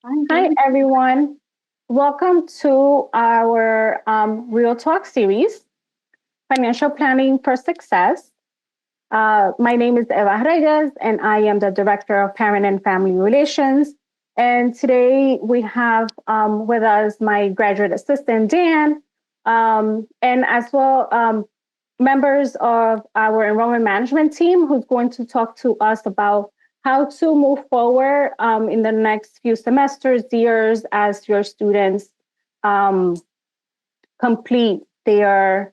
Hi, everyone. Welcome to our Real Talk series, Financial Planning for Success. My name is Eva Reyes, and I am the Director of Parent and Family Relations. And today we have with us my graduate assistant, Dan, and as well members of our enrollment management team who's going to talk to us about how to move forward in the next few semesters, years, as your students um, complete their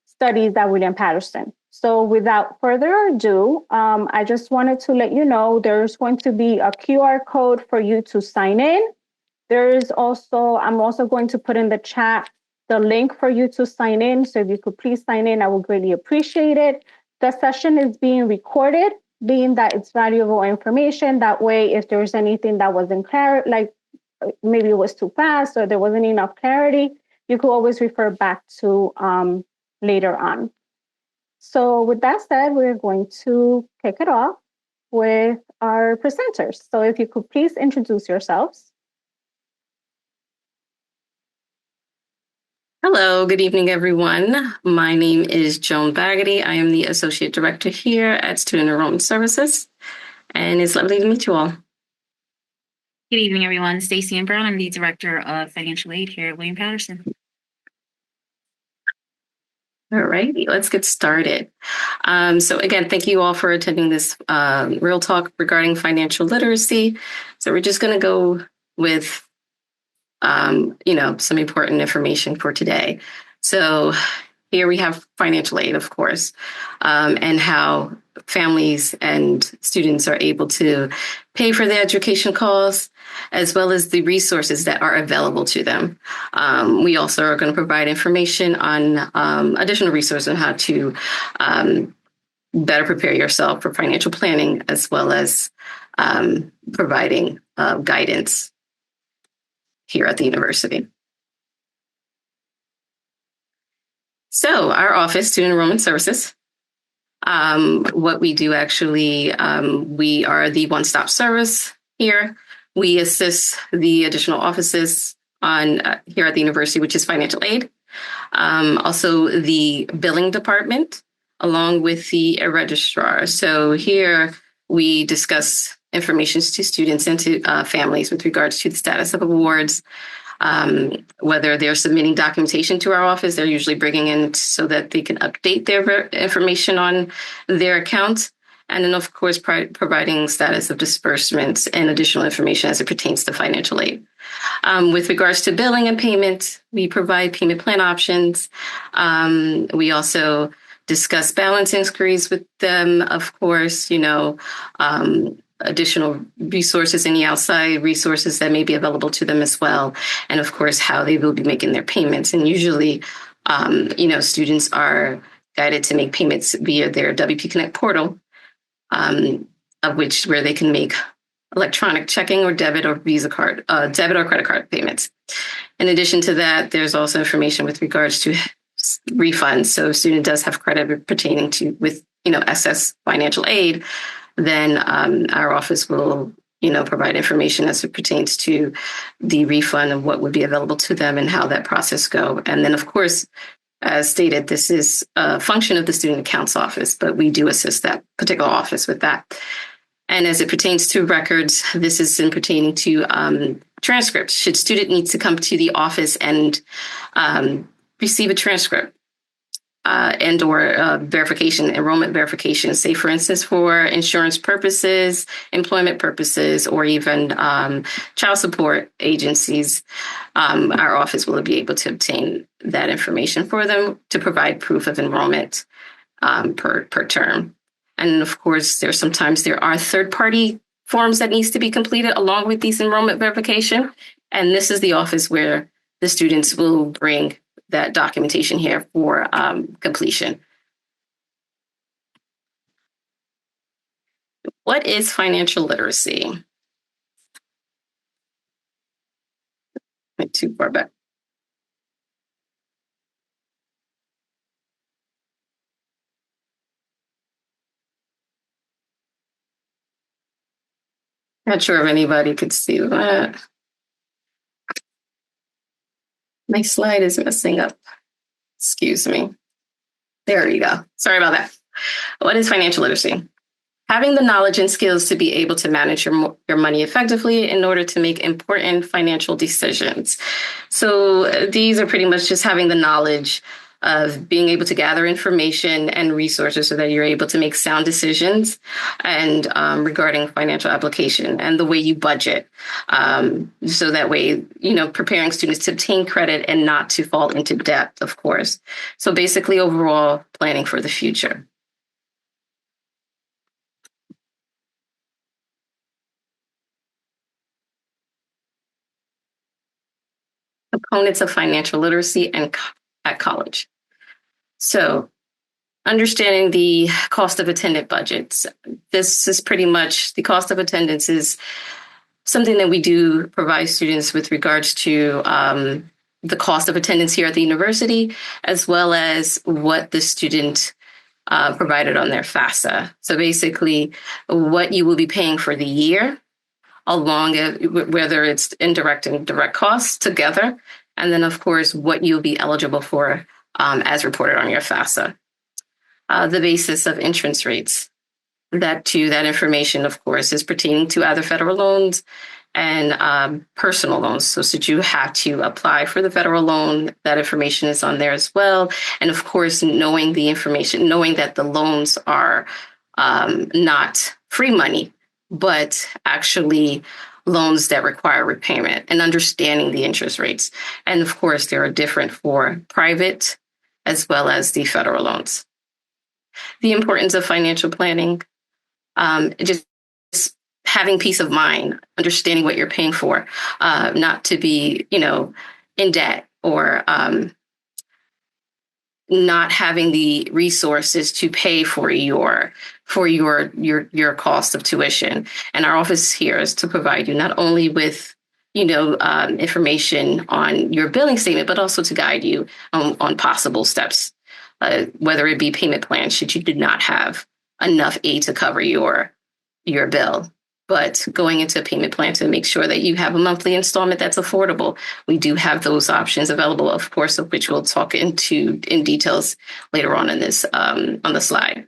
studies at William Patterson. So without further ado, I just wanted to let you know there's going to be a QR code for you to sign in. I'm also going to put in the chat the link for you to sign in. So if you could please sign in, I would greatly appreciate it. The session is being recorded, being that it's valuable information. That way, if there's anything that wasn't clear, like maybe it was too fast or there wasn't enough clarity, you could always refer back to later on. So with that said, we're going to kick it off with our presenters. So if you could please introduce yourselves. Hello, good evening, everyone. My name is Joan Baggerty. I am the Associate Director here at Student Enrollment Services, and it's lovely to meet you all. Good evening, everyone. Stacy Ann Brown. I'm the Director of Financial Aid here at William Patterson. All righty, let's get started. So again, thank you all for attending this real talk regarding financial literacy. So we're just going to go with some important information for today. So here we have financial aid, of course, and how families and students are able to pay for their education costs, as well as the resources that are available to them. We also are going to provide information on additional resources on how to better prepare yourself for financial planning, as well as providing guidance here at the university. So our office, Student Enrollment Services, what we do actually, we are the one-stop service here. We assist the additional offices on here at the university, which is financial aid. Also the billing department, along with the registrar. So here we discuss information to students and to families with regards to the status of awards, whether they're submitting documentation to our office. They're usually bringing in so that they can update their information on their account. And then, of course, providing status of disbursements and additional information as it pertains to financial aid. With regards to billing and payment, we provide payment plan options. We also discuss balance inquiries with them, of course, additional resources, any outside resources that may be available to them as well. And of course, how they will be making their payments. And usually, students are guided to make payments via their WP Connect portal, where they can make electronic checking or debit or debit or credit card payments. In addition to that, there's also information with regards to refunds. So if a student does have credit pertaining to SS financial aid, then our office will, provide information as it pertains to the refund of what would be available to them and how that process go. And then, of course, as stated, this is a function of the student accounts office, but we do assist that particular office with that. And as it pertains to records, this is in pertaining to transcripts. Should student need to come to the office and receive a transcript and or verification, enrollment verification, say, for instance, for insurance purposes, employment purposes, or even child support agencies, our office will be able to obtain that information for them to provide proof of enrollment per term. And of course, there are third-party forms that needs to be completed along with these enrollment verification. And this is the office where the students will bring that documentation here for completion. What is financial literacy? Went too far back. Not sure if anybody could see that. My slide is messing up. Excuse me. There you go. Sorry about that. What is financial literacy? Having the knowledge and skills to be able to manage your money effectively in order to make important financial decisions. So these are pretty much just having the knowledge of being able to gather information and resources so that you're able to make sound decisions and regarding financial application and the way you budget. So that way, preparing students to obtain credit and not to fall into debt, of course. So basically overall planning for the future. Components of financial literacy and at college. So understanding the cost of attendant budgets. This is pretty much the cost of attendance is something that we do provide students with regards to the cost of attendance here at the university, as well as what the student provided on their FAFSA. So basically what you will be paying for the year, along whether it's indirect and direct costs together. And then, of course, what you'll be eligible for as reported on your FAFSA. The basis of entrance rates. That information, of course, is pertaining to either federal loans and personal loans. So should you have to apply for the federal loan, that information is on there as well. And of course, knowing the information, knowing that the loans are not free money, but actually loans that require repayment and understanding the interest rates. And of course, they are different for private as well as the federal loans. The importance of financial planning, just having peace of mind, understanding what you're paying for, not to be, in debt or not having the resources to pay for your cost of tuition. And our office here is to provide you not only with information on your billing statement, but also to guide you on possible steps, whether it be payment plans should you did not have enough aid to cover your bill. But going into a payment plan to make sure that you have a monthly installment that's affordable. We do have those options available, of course, of which we'll talk in details later on in this on the slide.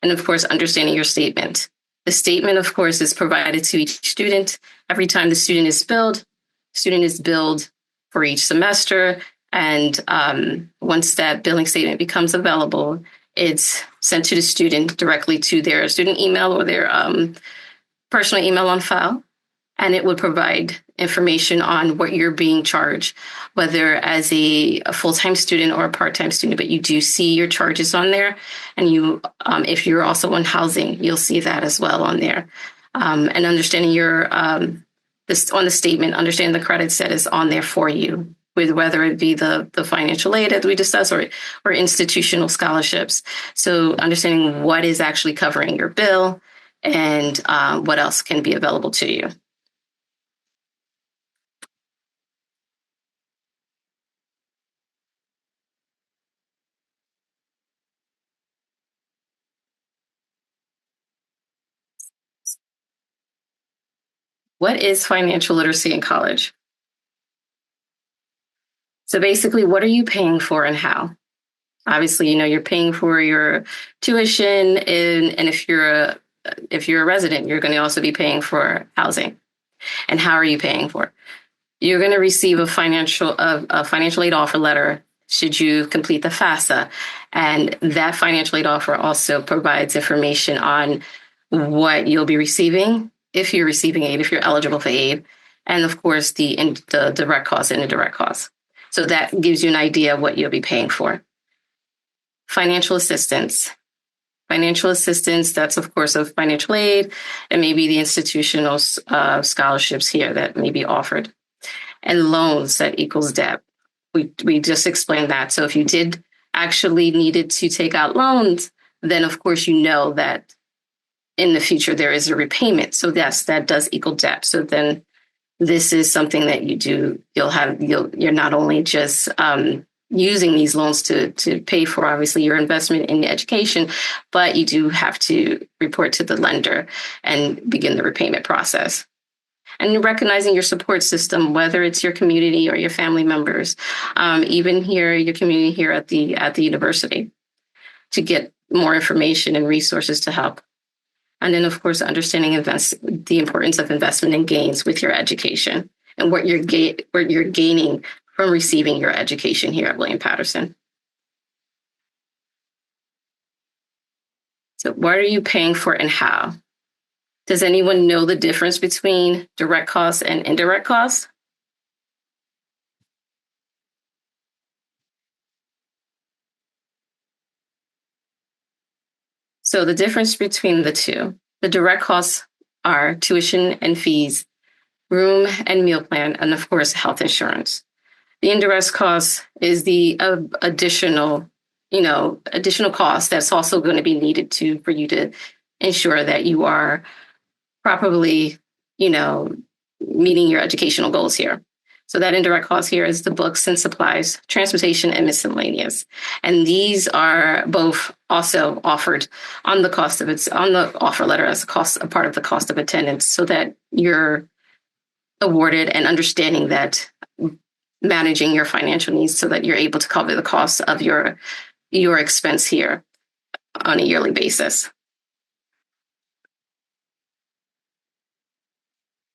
And of course, understanding your statement. The statement, of course, is provided to each student. Every time the student is billed for each semester. And once that billing statement becomes available, it's sent to the student directly to their student email or their personal email on file. And it would provide information on what you're being charged, whether as a full-time student or a part-time student, but you do see your charges on there. And you, if you're also on housing, you'll see that as well on there. And understanding your, this on the statement, understanding the credits that is on there for you, with whether it be the financial aid that we discussed or institutional scholarships. So understanding what is actually covering your bill and what else can be available to you. What is financial literacy in college? So basically, what are you paying for and how? Obviously, you're paying for your tuition, and if you're a resident, you're going to also be paying for housing. And how are you paying for it? You're going to receive a financial aid offer letter should you complete the FAFSA. And that financial aid offer also provides information on what you'll be receiving, if you're receiving aid, if you're eligible for aid, and of course, the direct costs and indirect costs. So that gives you an idea of what you'll be paying for. Financial assistance. Financial assistance, that's of course of financial aid and maybe the institutional scholarships here that may be offered. And loans, that equals debt. We just explained that. So if you did actually needed to take out loans, then of course you know that in the future there is a repayment. So yes, that does equal debt. So then this is something that you do. You're not only just using these loans to pay for obviously your investment in education, but you do have to report to the lender and begin the repayment process. And recognizing your support system, whether it's your community or your family members, even here, your community here at the university, to get more information and resources to help. And then, of course, understanding the importance of investment and gains with your education and what you're gaining from receiving your education here at Williams-Patterson. So what are you paying for and how? Does anyone know the difference between direct costs and indirect costs? So the difference between the two, the direct costs are tuition and fees, room and meal plan, and of course, health insurance. The indirect cost is the additional cost that's also going to be needed for you to ensure that you are properly, meeting your educational goals here. So that indirect cost here is the books and supplies, transportation, and miscellaneous. And these are both also offered on the offer letter as a part of the cost of attendance, so that you're awarded and understanding that managing your financial needs so that you're able to cover the costs of your expense here on a yearly basis.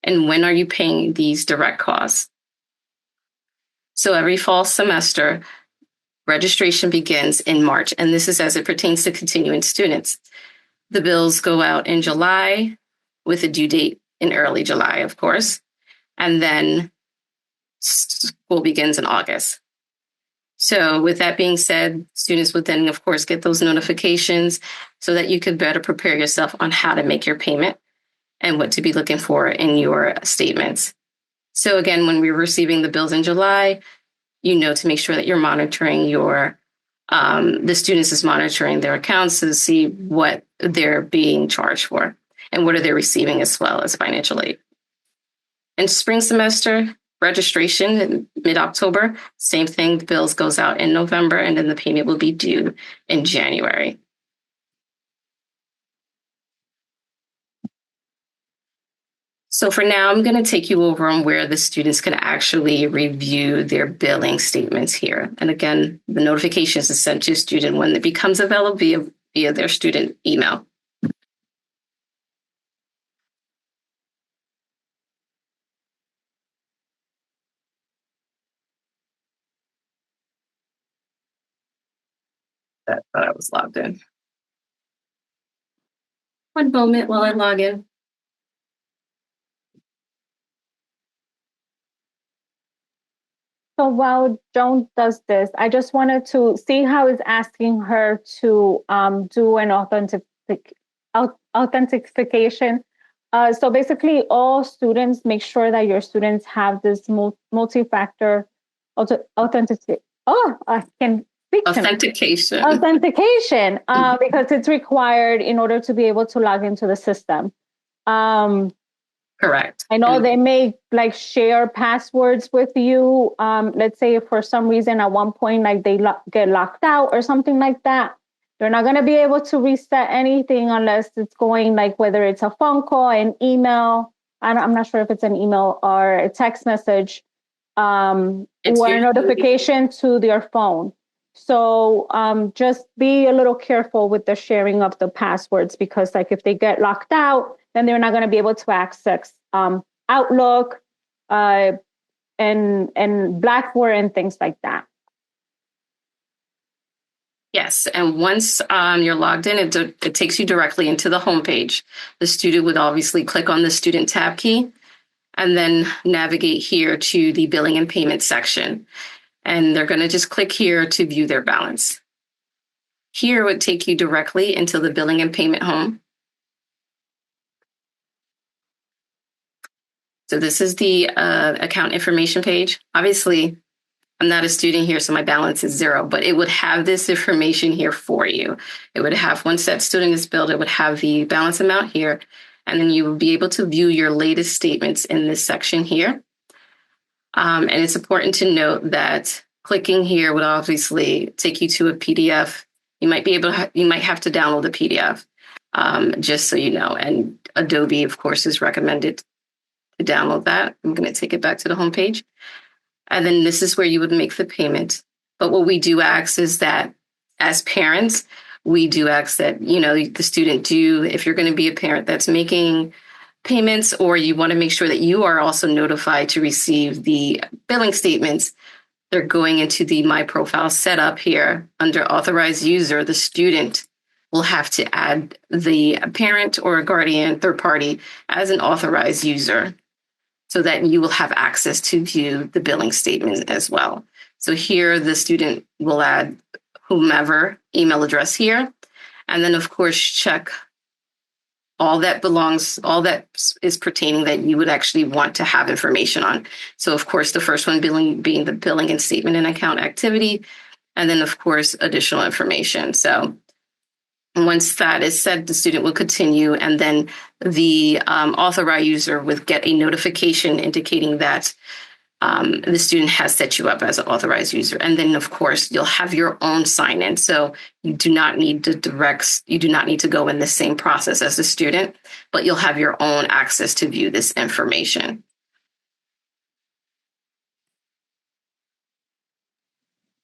And when are you paying these direct costs? So every fall semester, registration begins in March, and this is as it pertains to continuing students. The bills go out in July with a due date in early July, of course, and then school begins in August. So with that being said, students would then, of course, get those notifications so that you could better prepare yourself on how to make your payment and what to be looking for in your statements. So again, when we're receiving the bills in July, to make sure that you're monitoring the students is monitoring their accounts to see what they're being charged for and what are they receiving as well as financial aid. In spring semester, registration in mid-October, same thing, the bills goes out in November, and then the payment will be due in January. So for now, I'm going to take you over on where the students can actually review their billing statements here. And again, the notifications is sent to a student when it becomes available via their student email. I thought I was logged in. One moment while I log in. So while Joan does this, I just wanted to see how it's asking her to do an authentication. So basically, all students, make sure that your students have this multi-factor authentication. Oh, I can speak Authentication. Authentication, because it's required in order to be able to log into the system. Correct. I know they may share passwords with you. Let's say if for some reason at one point they get locked out or something like that, they're not going to be able to reset anything unless it's going whether it's a phone call, an email. I'm not sure if it's an email or a text message, or a notification to their phone. So just be a little careful with the sharing of the passwords, because if they get locked out, then they're not going to be able to access Outlook and Blackboard and things like that. Yes, and once you're logged in, it takes you directly into the homepage. The student would obviously click on the student tab key and then navigate here to the billing and payment section. And they're going to just click here to view their balance. Here would take you directly into the billing and payment home. So this is the account information page. Obviously, I'm not a student here, so my balance is 0, but it would have this information here for you. It would have, once that student is billed, it would have the balance amount here, and then you will be able to view your latest statements in this section here. And it's important to note that clicking here would obviously take you to a PDF. You might have to download the PDF, just so you know. And Adobe, of course, is recommended to download that. I'm going to take it back to the homepage. And then this is where you would make the payment. But what we do ask is that as parents, we do ask that, the student do, if you're going to be a parent that's making payments, or you want to make sure that you are also notified to receive the billing statements, they're going into the My Profile setup here under authorized user. The student will have to add the parent or guardian, third party, as an authorized user, so that you will have access to view the billing statement as well. So here the student will add whomever email address here, and then of course check all that is pertaining that you would actually want to have information on. So of course the first one being the billing and statement and account activity, and then of course additional information. So once that is said, the student will continue, and then the authorized user would get a notification indicating that the student has set you up as an authorized user. And then, of course, you'll have your own sign-in. So you do not need to go in the same process as the student, but you'll have your own access to view this information.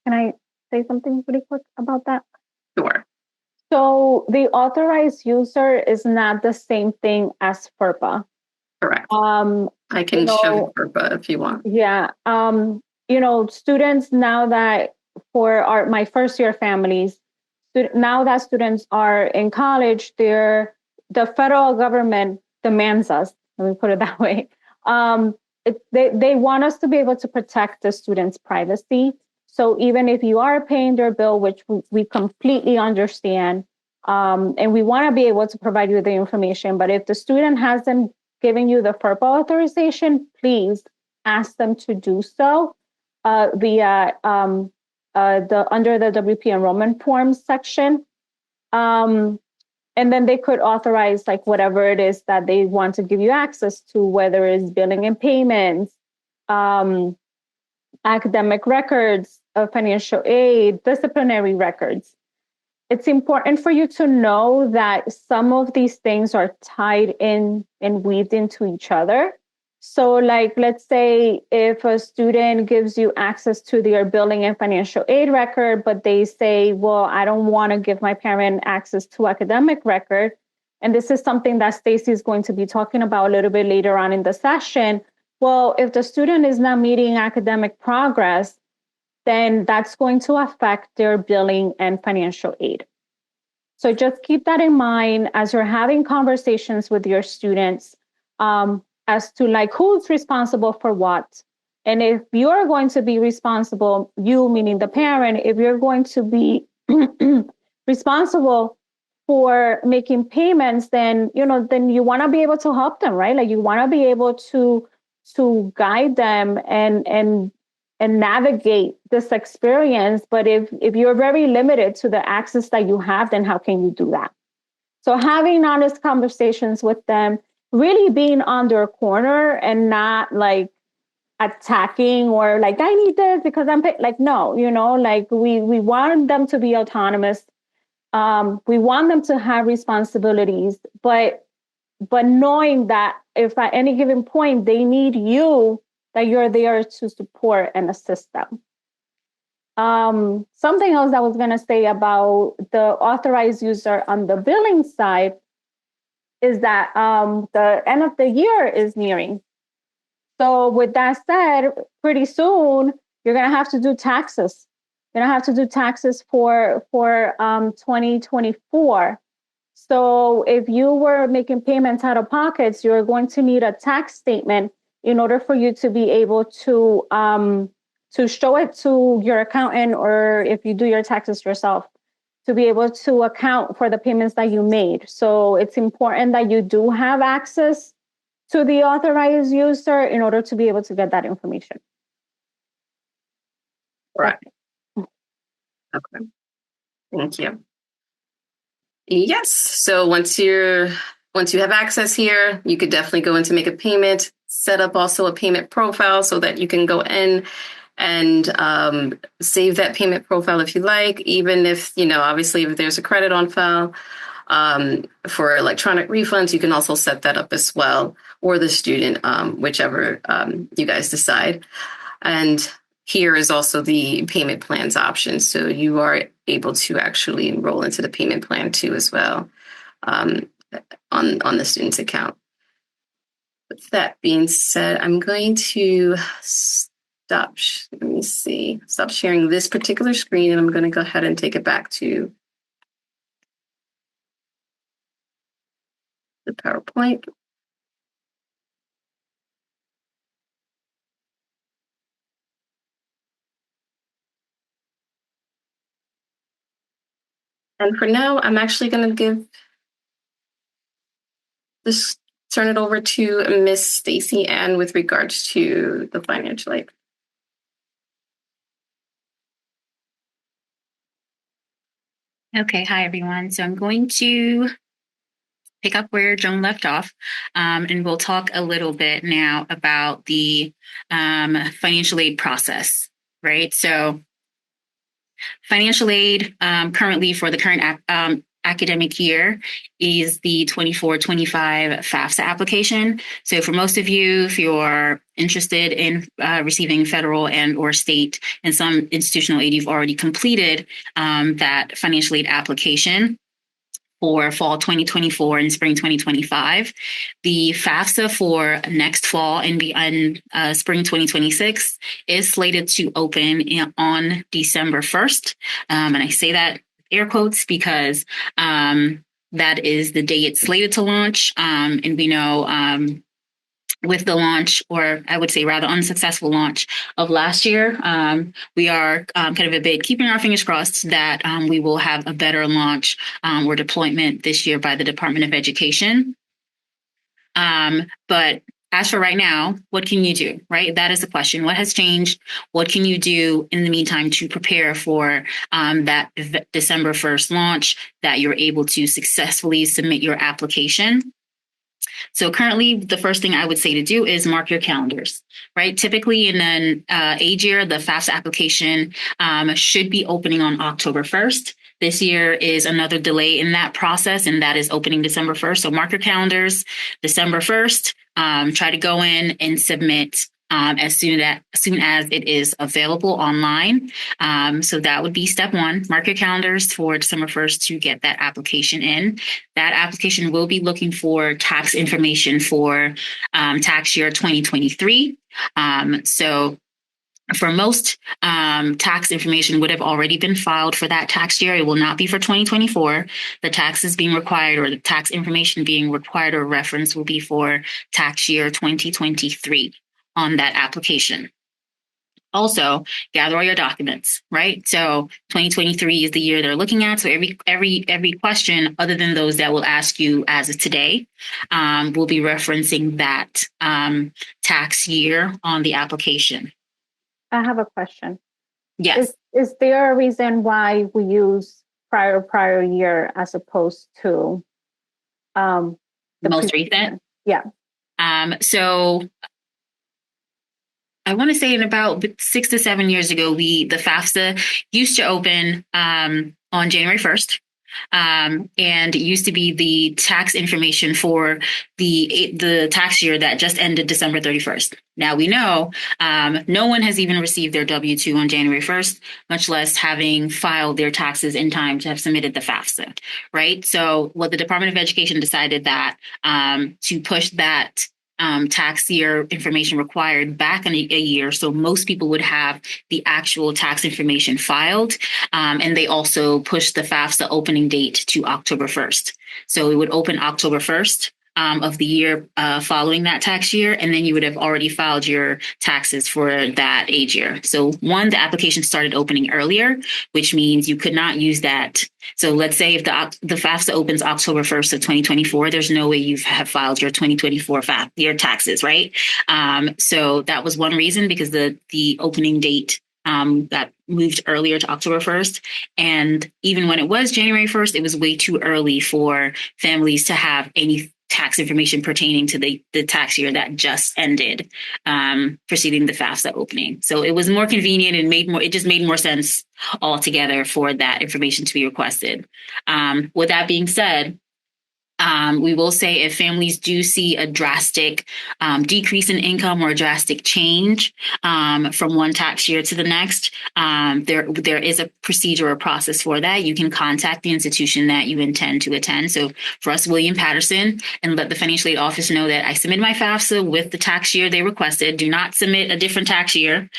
Can I say something really quick about that? Sure. So the authorized user is not the same thing as FERPA. Correct. I can show FERPA if you want. Yeah. Students now that for my first year families, now that students are in college, the federal government demands us, let me put it that way. They want us to be able to protect the students' privacy. So even if you are paying their bill, which we completely understand, and we want to be able to provide you the information, but if the student hasn't given you the FERPA authorization, please ask them to do so via under the WP enrollment forms section. And then they could authorize like whatever it is that they want to give you access to, whether it's billing and payments, academic records, financial aid, disciplinary records. It's important for you to know that some of these things are tied in and weaved into each other. So like, let's say if a student gives you access to their billing and financial aid record, but they say, well, I don't want to give my parent access to academic record. And this is something that Stacy is going to be talking about a little bit later on in the session. Well, if the student is not meeting academic progress, then that's going to affect their billing and financial aid. So just keep that in mind as you're having conversations with your students as to like who's responsible for what. And if you're going to be responsible, you meaning the parent, if you're going to be responsible for making payments, then you want to be able to help them, right? Like you want to be able to guide them and navigate this experience. But if you're very limited to the access that you have, then how can you do that? So having honest conversations with them, really being on their corner and not like attacking or like, I need this because I'm like, no, like we want them to be autonomous. We want them to have responsibilities, but knowing that if at any given point they need you, that you're there to support and assist them. Something else I was going to say about the authorized user on the billing side is that the end of the year is nearing. So with that said, pretty soon, you're going to have to do taxes. You're going to have to do taxes for 2024. So if you were making payments out of pockets, you're going to need a tax statement in order for you to be able to show it to your accountant, or if you do your taxes yourself, to be able to account for the payments that you made. So it's important that you do have access to the authorized user in order to be able to get that information. Right. Okay. Thank you. Yes. So once you have access here, you could definitely go in to make a payment, set up also a payment profile so that you can go in and save that payment profile if you like, even if, obviously if there's a credit on file. For electronic refunds, you can also set that up as well, or the student, whichever you guys decide. And here is also the payment plans option. So you are able to actually enroll into the payment plan too as well on the student's account. With that being said, I'm going to stop sharing this particular screen, and I'm going to go ahead and take it back to the PowerPoint. And for now, I'm actually going to turn it over to Miss Stacy Ann with regards to the financial aid. Okay, hi everyone. So I'm going to pick up where Joan left off, and we'll talk a little bit now about the financial aid process, right? So financial aid currently for the current academic year is the 24-25 FAFSA application. So for most of you, if you're interested in receiving federal and or state and some institutional aid, you've already completed that financial aid application for fall 2024 and spring 2025. The FAFSA for next fall and spring 2026 is slated to open on December 1st. And I say that air quotes because that is the day it's slated to launch. And we know with the launch, or I would say rather unsuccessful launch of last year, we are kind of a bit keeping our fingers crossed that we will have a better launch or deployment this year by the Department of Education. But as for right now, what can you do, right? That is the question. What has changed? What can you do in the meantime to prepare for that December 1st launch, that you're able to successfully submit your application? So currently, the first thing I would say to do is mark your calendars, right? Typically in an age year, the FAFSA application should be opening on October 1st. This year is another delay in that process, and that is opening December 1st. So mark your calendars, December 1st, try to go in and submit as soon as it is available online. So that would be step one. Mark your calendars for December 1st to get that application in. That application will be looking for tax information for tax year 2023. So for most, tax information would have already been filed for that tax year. It will not be for 2024. The taxes being required, or the tax information being required or referenced, will be for tax year 2023 on that application. Also, gather all your documents, right? So 2023 is the year they're looking at. So every question, other than those that will ask you as of today, will be referencing that tax year on the application. I have a question. Yes. Is there a reason why we use prior year as opposed to the most recent? Yeah. So I want to say in about 6 to 7 years ago, the FAFSA used to open on January 1st. And it used to be the tax information for the tax year that just ended December 31st. Now we know no one has even received their W-2 on January 1st, much less having filed their taxes in time to have submitted the FAFSA, right? So what the Department of Education decided that to push that tax year information required back in a year, so most people would have the actual tax information filed, and they also pushed the FAFSA opening date to October 1st. So it would open October 1st of the year following that tax year, and then you would have already filed your taxes for that age year. So one, the application started opening earlier, which means you could not use that. So let's say if the FAFSA opens October 1st of 2024, there's no way you have filed your 2024 your taxes, right? So that was one reason, because the opening date got moved earlier to October 1st. And even when it was January 1st, it was way too early for families to have any tax information pertaining to the tax year that just ended, preceding the FAFSA opening. So it was more convenient and it just made more sense altogether for that information to be requested. With that being said, we will say if families do see a drastic decrease in income or a drastic change from one tax year to the next, there is a procedure or process for that. You can contact the institution that you intend to attend. So for us, William Patterson, and let the financial aid office know that I submitted my FAFSA with the tax year they requested. Do not submit a different tax year.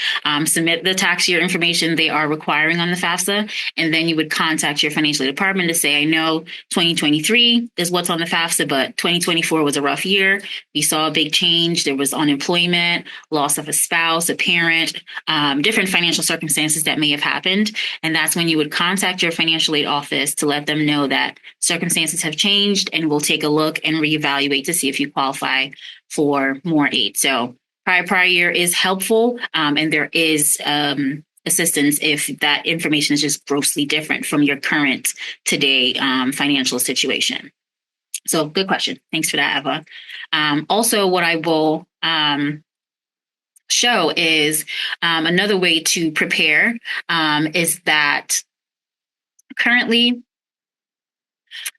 Submit the tax year information they are requiring on the FAFSA, and then you would contact your financial aid department to say, I know 2023 is what's on the FAFSA, but 2024 was a rough year. We saw a big change. There was unemployment, loss of a spouse, a parent, different financial circumstances that may have happened. And that's when you would contact your financial aid office to let them know that circumstances have changed, and we'll take a look and reevaluate to see if you qualify for more aid. So prior year is helpful, and there is assistance if that information is just grossly different from your current today financial situation. So good question. Thanks for that, Eva. Also, what I will show is another way to prepare is that currently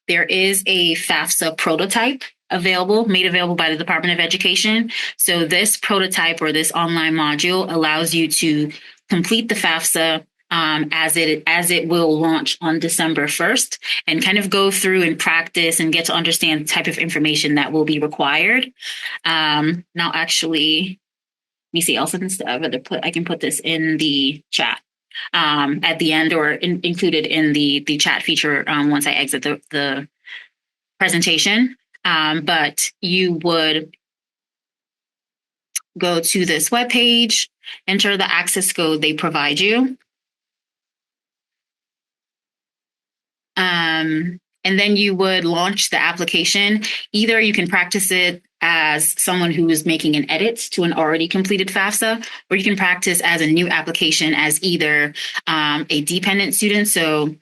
there is a FAFSA prototype made available by the Department of Education. So this prototype or this online module allows you to complete the FAFSA as it will launch on December 1st, and kind of go through and practice and get to understand the type of information that will be required. Now, actually, let me see. Also, I can put this in the chat at the end, or included in the chat feature once I exit the presentation. But you would go to this webpage, enter the access code they provide you. And then you would launch the application. Either you can practice it as someone who is making an edit to an already completed FAFSA, or you can practice as a new application as either a dependent student, so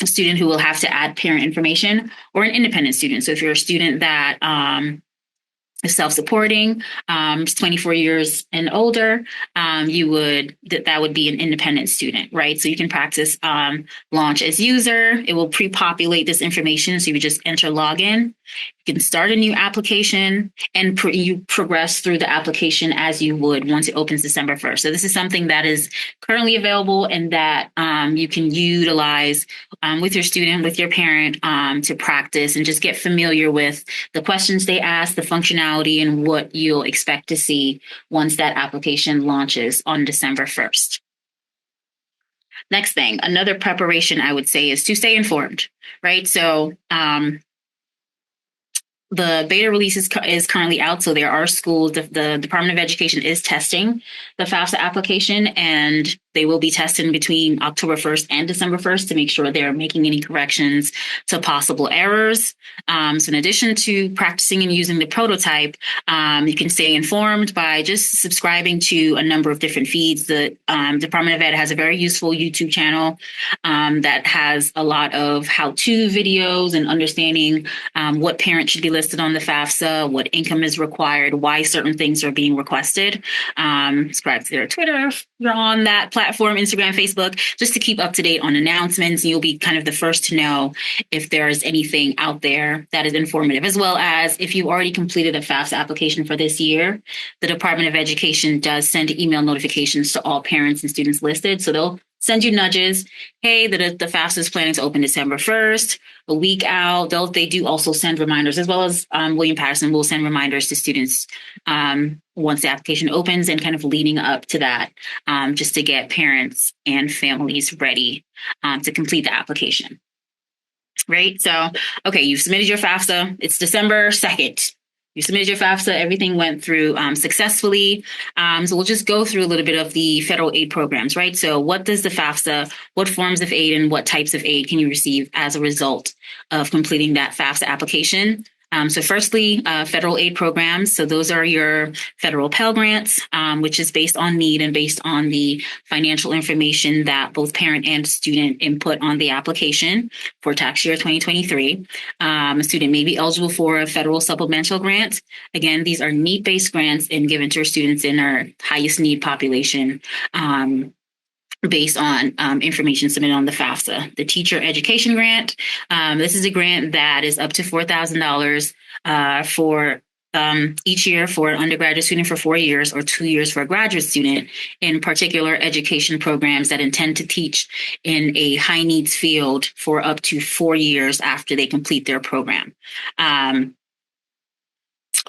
a student who will have to add parent information, or an independent student. So if you're a student that is self-supporting, 24 years and older, that would be an independent student, right? So you can practice launch as user. It will pre-populate this information, so you just enter login. You can start a new application, and you progress through the application as you would once it opens December 1st. So this is something that is currently available, and that you can utilize with your student, with your parent, to practice and just get familiar with the questions they ask, the functionality, and what you'll expect to see once that application launches on December 1st. Next thing, another preparation I would say is to stay informed, right? So the beta release is currently out. So there are schools, the Department of Education is testing the FAFSA application, and they will be testing between October 1st and December 1st to make sure they're making any corrections to possible errors. So in addition to practicing and using the prototype, you can stay informed by just subscribing to a number of different feeds. The Department of Ed has a very useful YouTube channel that has a lot of how-to videos and understanding what parents should be listed on the FAFSA, what income is required, why certain things are being requested. Subscribe to their Twitter if you're on that platform, Instagram, Facebook, just to keep up to date on announcements. You'll be kind of the first to know if there's anything out there that is informative, as well as if you already completed a FAFSA application for this year. The Department of Education does send email notifications to all parents and students listed. So they'll send you nudges. Hey, the FAFSA is planning to open December 1st, a week out. They do also send reminders, as well as William Patterson will send reminders to students once the application opens, and kind of leading up to that, just to get parents and families ready to complete the application. Right? So, okay, you've submitted your FAFSA. It's December 2nd. You submitted your FAFSA, everything went through successfully. So we'll just go through a little bit of the federal aid programs, right? So what does the FAFSA, what forms of aid and what types of aid can you receive as a result of completing that FAFSA application? So firstly, federal aid programs. So those are your federal Pell Grants, which is based on need and based on the financial information that both parent and student input on the application for tax year 2023. A student may be eligible for a federal supplemental grant. Again, these are need-based grants and given to students in our highest need population. Based on information submitted on the FAFSA. The Teacher Education Grant, this is a grant that is up to $4,000 for each year for an undergraduate student for 4 years or 2 years for a graduate student in particular education programs that intend to teach in a high needs field for up to 4 years after they complete their program.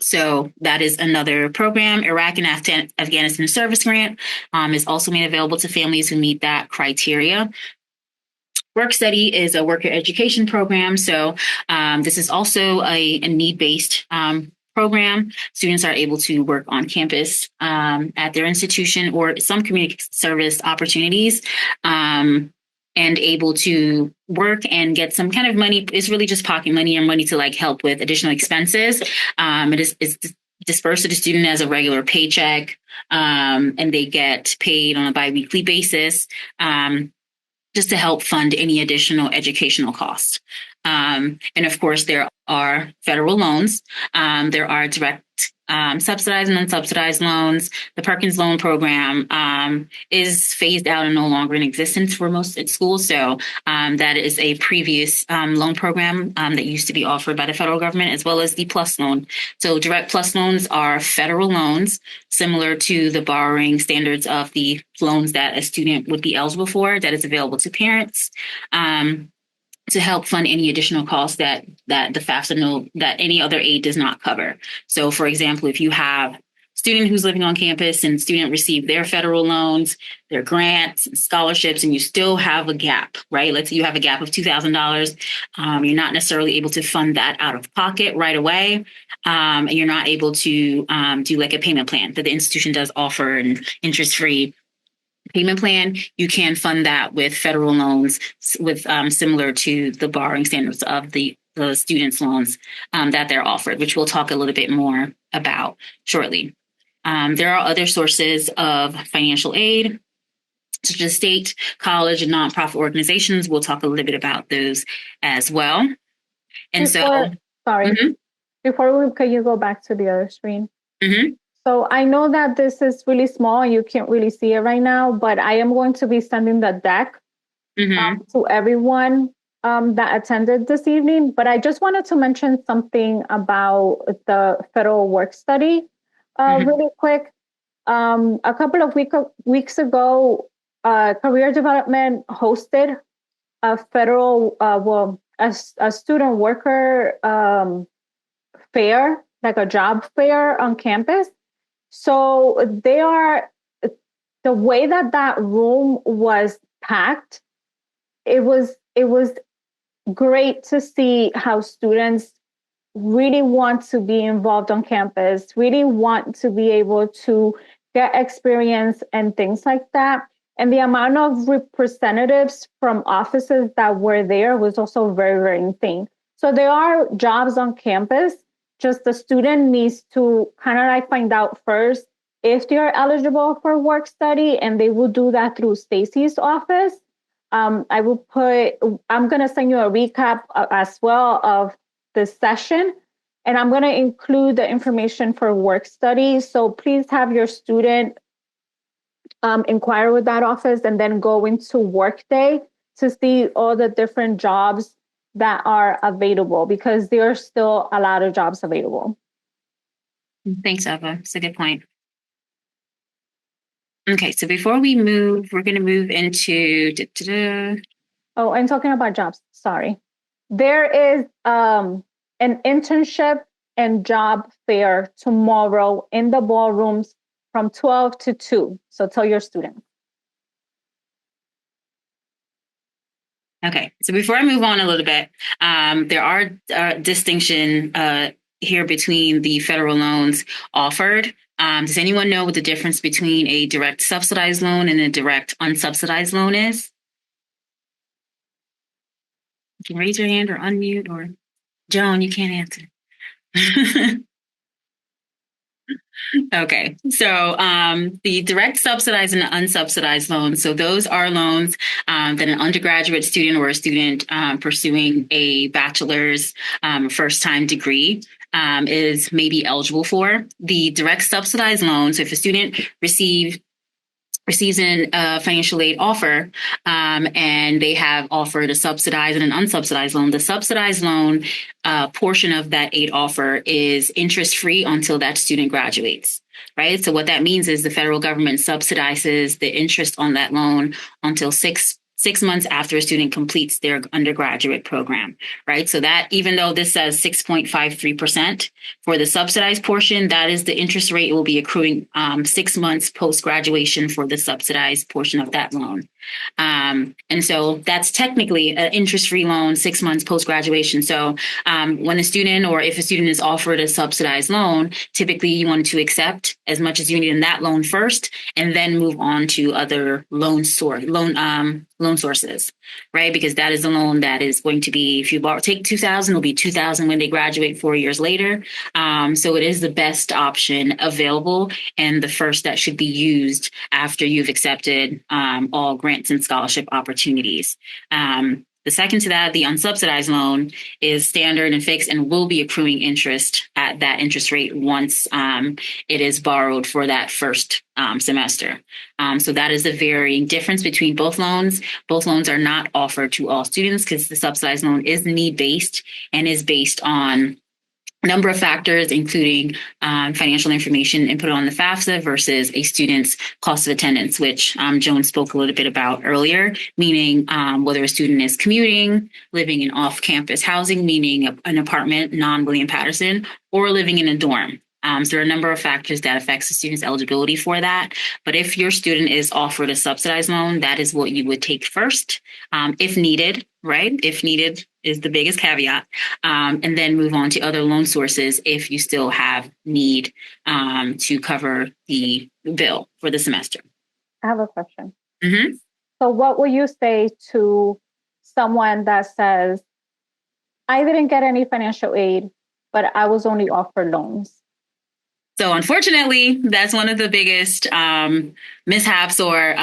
So that is another program. Iraq and Afghanistan Service Grant is also made available to families who meet that criteria. Work Study is a worker education program. So this is also a need-based program. Students are able to work on campus at their institution or some community service opportunities. And able to work and get some kind of money. It's really just pocket money or money to like help with additional expenses. It's dispersed to the student as a regular paycheck, and they get paid on a biweekly basis just to help fund any additional educational costs. And of course, there are federal loans. There are direct subsidized and unsubsidized loans. The Perkins Loan Program is phased out and no longer in existence for most schools. So that is a previous loan program that used to be offered by the federal government, as well as the PLUS loan. So direct PLUS loans are federal loans, similar to the borrowing standards of the loans that a student would be eligible for, that is available to parents. To help fund any additional costs that the FAFSA that any other aid does not cover. So, for example, if you have a student who's living on campus and student received their federal loans, their grants, and scholarships, and you still have a gap, right? Let's say you have a gap of $2,000. You're not necessarily able to fund that out of pocket right away. And you're not able to do like a payment plan that the institution does offer an interest-free payment plan. You can fund that with federal loans with similar to the borrowing standards of the students' loans that they're offered, which we'll talk a little bit more about shortly. There are other sources of financial aid, such as state, college, and nonprofit organizations. We'll talk a little bit about those as well. And Can you go back to the other screen? Mm-hmm. So I know that this is really small and you can't really see it right now, but I am going to be sending the deck to everyone that attended this evening. But I just wanted to mention something about the federal work study really quick. A couple of weeks ago, Career Development hosted a federal, a student worker fair, like a job fair on campus. So the way that room was packed, it was great to see how students really want to be involved on campus, really want to be able to get experience and things like that. And the amount of representatives from offices that were there was also very, very insane. So there are jobs on campus. Just the student needs to kind of like find out first if they're eligible for work study, and they will do that through Stacy's office. I'm going to send you a recap as well of this session, and I'm going to include the information for work study. So please have your student inquire with that office and then go into Workday to see all the different jobs that are available, because there are still a lot of jobs available. Thanks, Eva. It's a good point. Okay, so before we move, we're going to move into... Oh, and talking about jobs, sorry. There is an internship and job fair tomorrow in the ballrooms from 12 to 2. So tell your students. Okay, so before I move on a little bit, there are distinction here between the federal loans offered. Does anyone know what the difference between a direct subsidized loan and a direct unsubsidized loan is? You can raise your hand or unmute, or Joan, you can't answer. Okay, so the direct subsidized and unsubsidized loans. So those are loans that an undergraduate student or a student pursuing a bachelor's first-time degree is maybe eligible for. The direct subsidized loans, so if a student receives a financial aid offer and they have offered a subsidized and an unsubsidized loan. The subsidized loan portion of that aid offer is interest free until that student graduates, right? So what that means is the federal government subsidizes the interest on that loan until six months after a student completes their undergraduate program, right? So that even though this says 6.53% for the subsidized portion, that is the interest rate will be accruing 6 months post-graduation for the subsidized portion of that loan. And so that's technically an interest-free loan 6 months post-graduation. So when a student or if a student is offered a subsidized loan, typically you want to accept as much as you need in that loan first, and then move on to other loan sources, right? Because that is a loan that is going to be, if you take 2,000, it'll be 2,000 when they graduate 4 years later. So it is the best option available and the first that should be used after you've accepted all grants and scholarship opportunities. The second to that, the unsubsidized loan, is standard and fixed and will be accruing interest at that interest rate once it is borrowed for that first semester. So that is the varying difference between both loans. Both loans are not offered to all students because the subsidized loan is need-based and is based on number of factors, including financial information input on the FAFSA versus a student's cost of attendance, which Joan spoke a little bit about earlier, meaning whether a student is commuting, living in off-campus housing, meaning an apartment, non-William Patterson, or living in a dorm. So there are a number of factors that affects the student's eligibility for that. But if your student is offered a subsidized loan, that is what you would take first, if needed, right? If needed is the biggest caveat, and then move on to other loan sources if you still have need to cover the bill for the semester. I have a question. Mm-hmm. So what would you say to someone that says, I didn't get any financial aid, but I was only offered loans? So unfortunately, that's one of the biggest mishaps or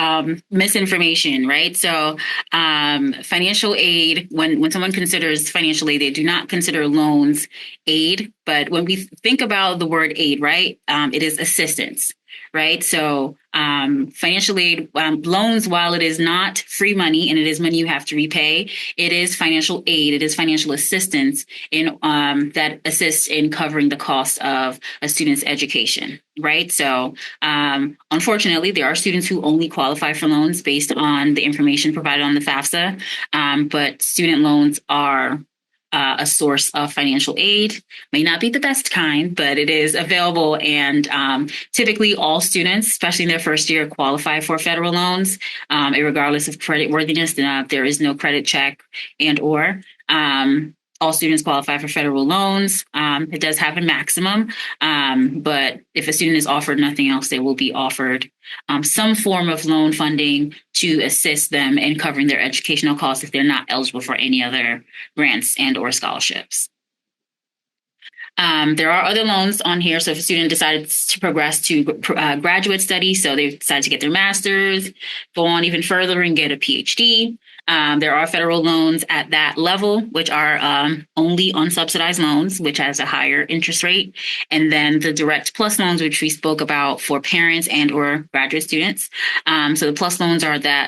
misinformation, right? So financial aid, when someone considers financial aid, they do not consider loans aid. But when we think about the word aid, right, it is assistance, right? So financial aid, loans, while it is not free money and it is money you have to repay, it is financial aid. It is financial assistance in that assists in covering the cost of a student's education, right? So unfortunately, there are students who only qualify for loans based on the information provided on the FAFSA, but student loans are a source of financial aid. May not be the best kind, but it is available. And typically all students, especially in their first year, qualify for federal loans, regardless of credit worthiness. There is no credit check and or all students qualify for federal loans. It does have a maximum, but if a student is offered nothing else, they will be offered some form of loan funding to assist them in covering their educational costs if they're not eligible for any other grants and or scholarships. There are other loans on here. So if a student decides to progress to graduate studies, so they decide to get their master's, go on even further and get a PhD, there are federal loans at that level, which are only unsubsidized loans, which has a higher interest rate. And then the direct plus loans, which we spoke about for parents and or graduate students. So the plus loans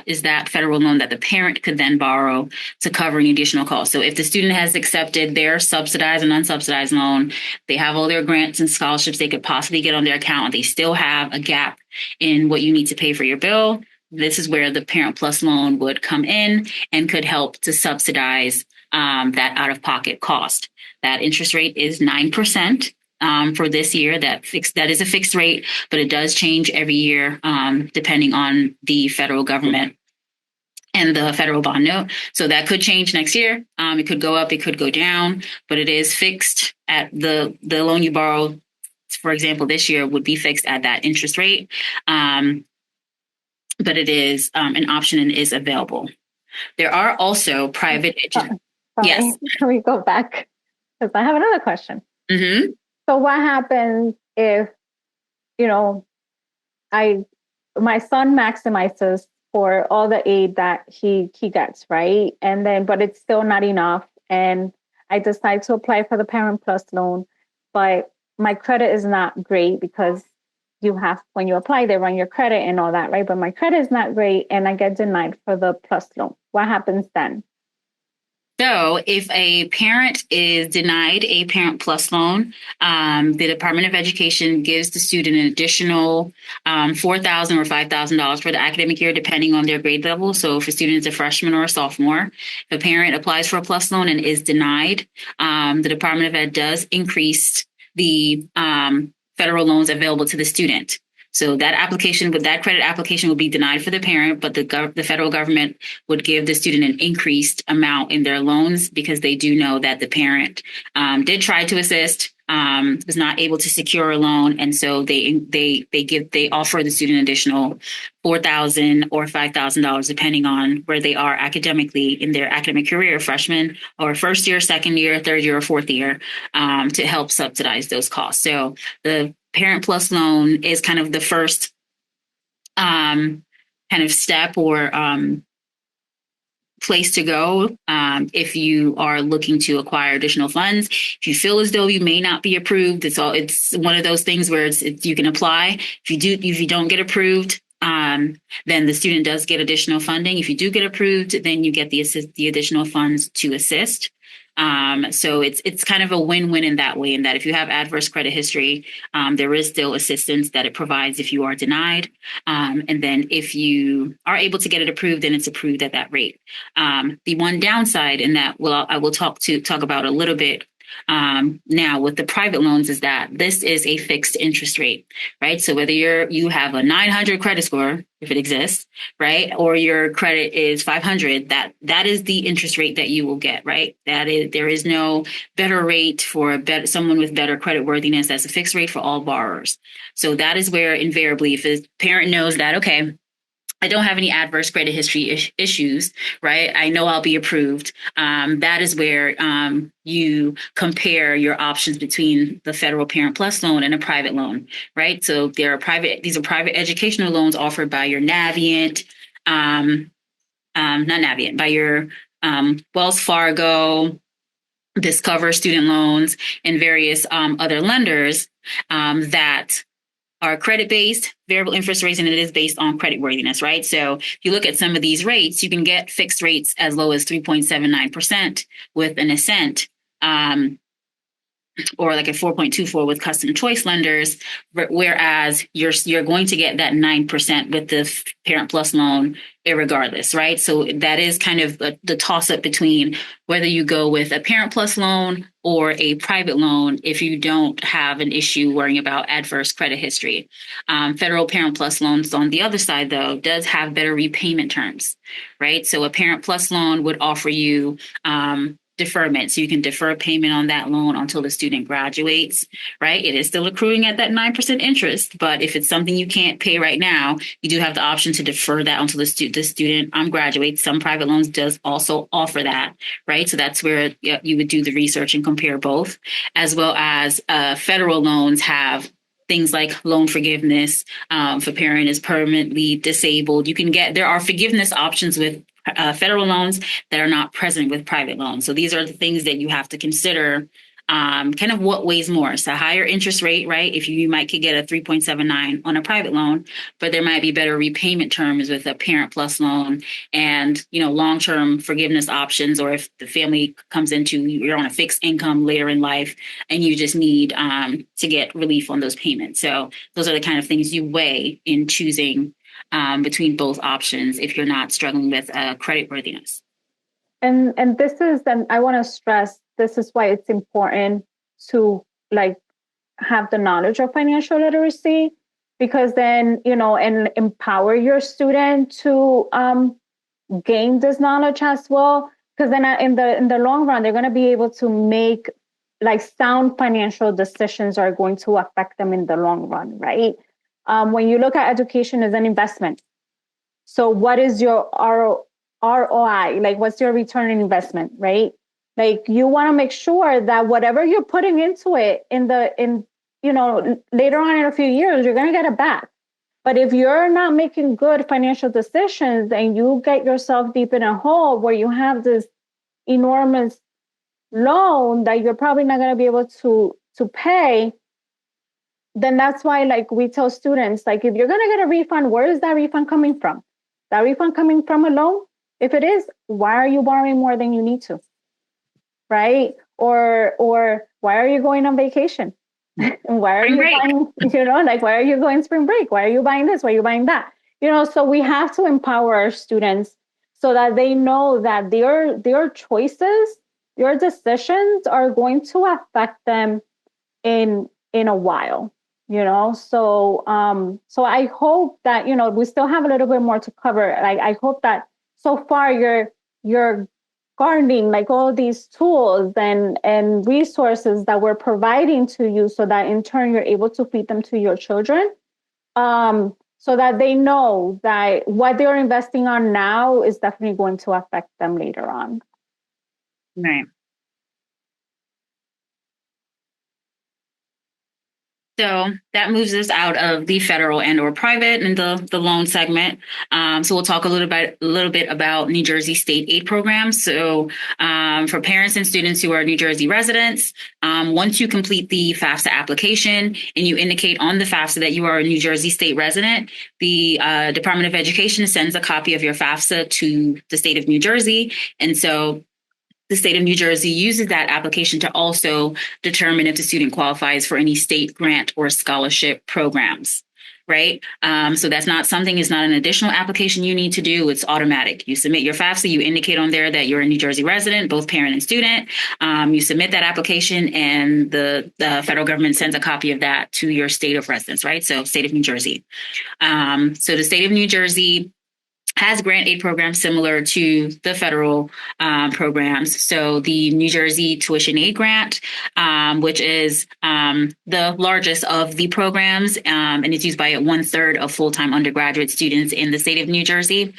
is that federal loan that the parent could then borrow to cover any additional costs. So if the student has accepted their subsidized and unsubsidized loan, they have all their grants and scholarships they could possibly get on their account, they still have a gap in what you need to pay for your bill. This is where the Parent Plus loan would come in and could help to subsidize that out-of-pocket cost. That interest rate is 9% for this year. That is a fixed rate, but it does change every year depending on the federal government and the federal bond note. So that could change next year. It could go up, it could go down, but it is fixed at the loan you borrow, for example, this year would be fixed at that interest rate. But it is an option and is available. There are also private. Sorry. Yes. Can we go back? Because I have another question. Mm-hmm. So what happens if, you know, my son maximizes for all the aid that he gets, right? And then, but it's still not enough. And I decide to apply for the Parent Plus loan, but my credit is not great because you have, when you apply, they run your credit and all that, right? But my credit is not great and I get denied for the Plus loan. What happens then? So, if a parent is denied a Parent Plus loan, the Department of Education gives the student an additional $4,000 or $5,000 for the academic year, depending on their grade level. So, if a student is a freshman or a sophomore, if a parent applies for a Plus loan and is denied, the Department of Ed does increase the federal loans available to the student. So that application, with that credit application, will be denied for the parent, but the federal government would give the student an increased amount in their loans because they do know that the parent did try to assist, was not able to secure a loan, and so they offer the student additional $4,000 or $5,000 depending on where they are academically in their academic career, freshman or first year, second year, third year, or fourth year, to help subsidize those costs. So the Parent Plus loan is kind of the first kind of step or place to go if you are looking to acquire additional funds. If you feel as though you may not be approved, it's one of those things where you can apply. If you don't get approved, then the student does get additional funding. If you do get approved, then you get the additional funds to assist. So it's kind of a win-win in that way, in that if you have adverse credit history, there is still assistance that it provides if you are denied. And then if you are able to get it approved, then it's approved at that rate. The one downside in that, I will talk about a little bit now with the private loans, is that this is a fixed interest rate, right? So whether you have a 900 credit score, if it exists, right, or your credit is 500, that is the interest rate that you will get, right? There is no better rate for someone with better credit worthiness. That's a fixed rate for all borrowers. So that is where invariably, if a parent knows that, okay, I don't have any adverse credit history issues, right? I know I'll be approved. That is where you compare your options between the federal Parent Plus loan and a private loan, right? So these are private educational loans offered by your Navient, not Navient, by your Wells Fargo, Discover Student Loans, and various other lenders that are credit-based, variable interest rates, and it is based on credit worthiness, right? So if you look at some of these rates, you can get fixed rates as low as 3.79% with an Ascent, or like a 4.24 with custom choice lenders, whereas you're going to get that 9% with the Parent Plus loan irregardless, right? So that is kind of the toss-up between whether you go with a Parent Plus loan or a private loan if you don't have an issue worrying about adverse credit history. Federal Parent Plus loans, on the other side, though, does have better repayment terms, right? So a Parent Plus loan would offer you deferment. So you can defer payment on that loan until the student graduates, right? It is still accruing at that 9% interest, but if it's something you can't pay right now, you do have the option to defer that until the student graduates. Some private loans does also offer that, right? So that's where you would do the research and compare both, as well as federal loans have things like loan forgiveness. If a parent is permanently disabled, there are forgiveness options with federal loans that are not present with private loans. So these are the things that you have to consider. Kind of what weighs more. So higher interest rate, right? If you might could get a 3.79 on a private loan, but there might be better repayment terms with a Parent Plus loan, and long-term forgiveness options. Or if the family comes into, you're on a fixed income later in life, and you just need to get relief on those payments. So those are the kind of things you weigh in choosing between both options if you're not struggling with credit worthiness. And I want to stress, this is why it's important to have the knowledge of financial literacy, because then, and empower your student to gain this knowledge as well. Because then in the long run, they're going to be able to make sound financial decisions are going to affect them in the long run, right? When you look at education as an investment, so what is your ROI? What's your return on investment, right? Like you want to make sure that whatever you're putting into it later on in a few years, you're going to get it back. But if you're not making good financial decisions and you get yourself deep in a hole where you have this enormous loan that you're probably not going to be able to pay, then that's why, like, we tell students, like, if you're going to get a refund, where is that refund coming from? That refund coming from a loan? If it is, why are you borrowing more than you need to? Right? Or why are you going on vacation? Why are you buying, why are you going spring break? Why are you buying this? Why are you buying that? So we have to empower our students so that they know that their choices, their decisions are going to affect them in a while. So I hope that, we still have a little bit more to cover. I hope that so far you're garnering like all these tools and resources that we're providing to you so that in turn you're able to feed them to your children, so that they know that what they're investing on now is definitely going to affect them later on. Right. So that moves us out of the federal and or private and the loan segment. So we'll talk a little bit about New Jersey state aid programs. So for parents and students who are New Jersey residents, once you complete the FAFSA application and you indicate on the FAFSA that you are a New Jersey state resident, the Department of Education sends a copy of your FAFSA to the state of New Jersey. And so the state of New Jersey uses that application to also determine if the student qualifies for any state grant or scholarship programs, right? So that's not something, it's not an additional application you need to do. It's automatic. You submit your FAFSA, you indicate on there that you're a New Jersey resident, both parent and student. You submit that application and the federal government sends a copy of that to your state of residence, right? So state of New Jersey. So the state of New Jersey has grant aid programs similar to the federal programs. So the New Jersey Tuition Aid Grant, which is the largest of the programs, and it's used by 1/3 of full-time undergraduate students in the state of New Jersey.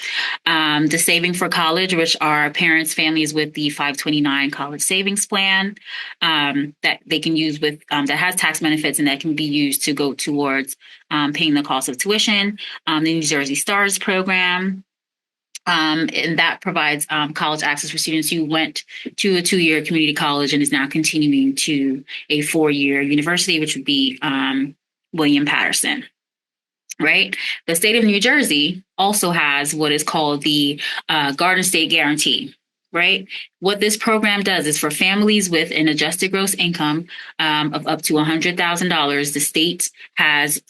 The Saving for College, which are parents, families with the 529 college savings plan that they can use with that has tax benefits and that can be used to go towards paying the cost of tuition. The New Jersey STARS program. And that provides college access for students who went to a 2-year community college and is now continuing to a 4-year university, which would be William Patterson. Right. The state of New Jersey also has what is called the Garden State Guarantee. Right. What this program does is for families with an adjusted gross income of up to $100,000, the state has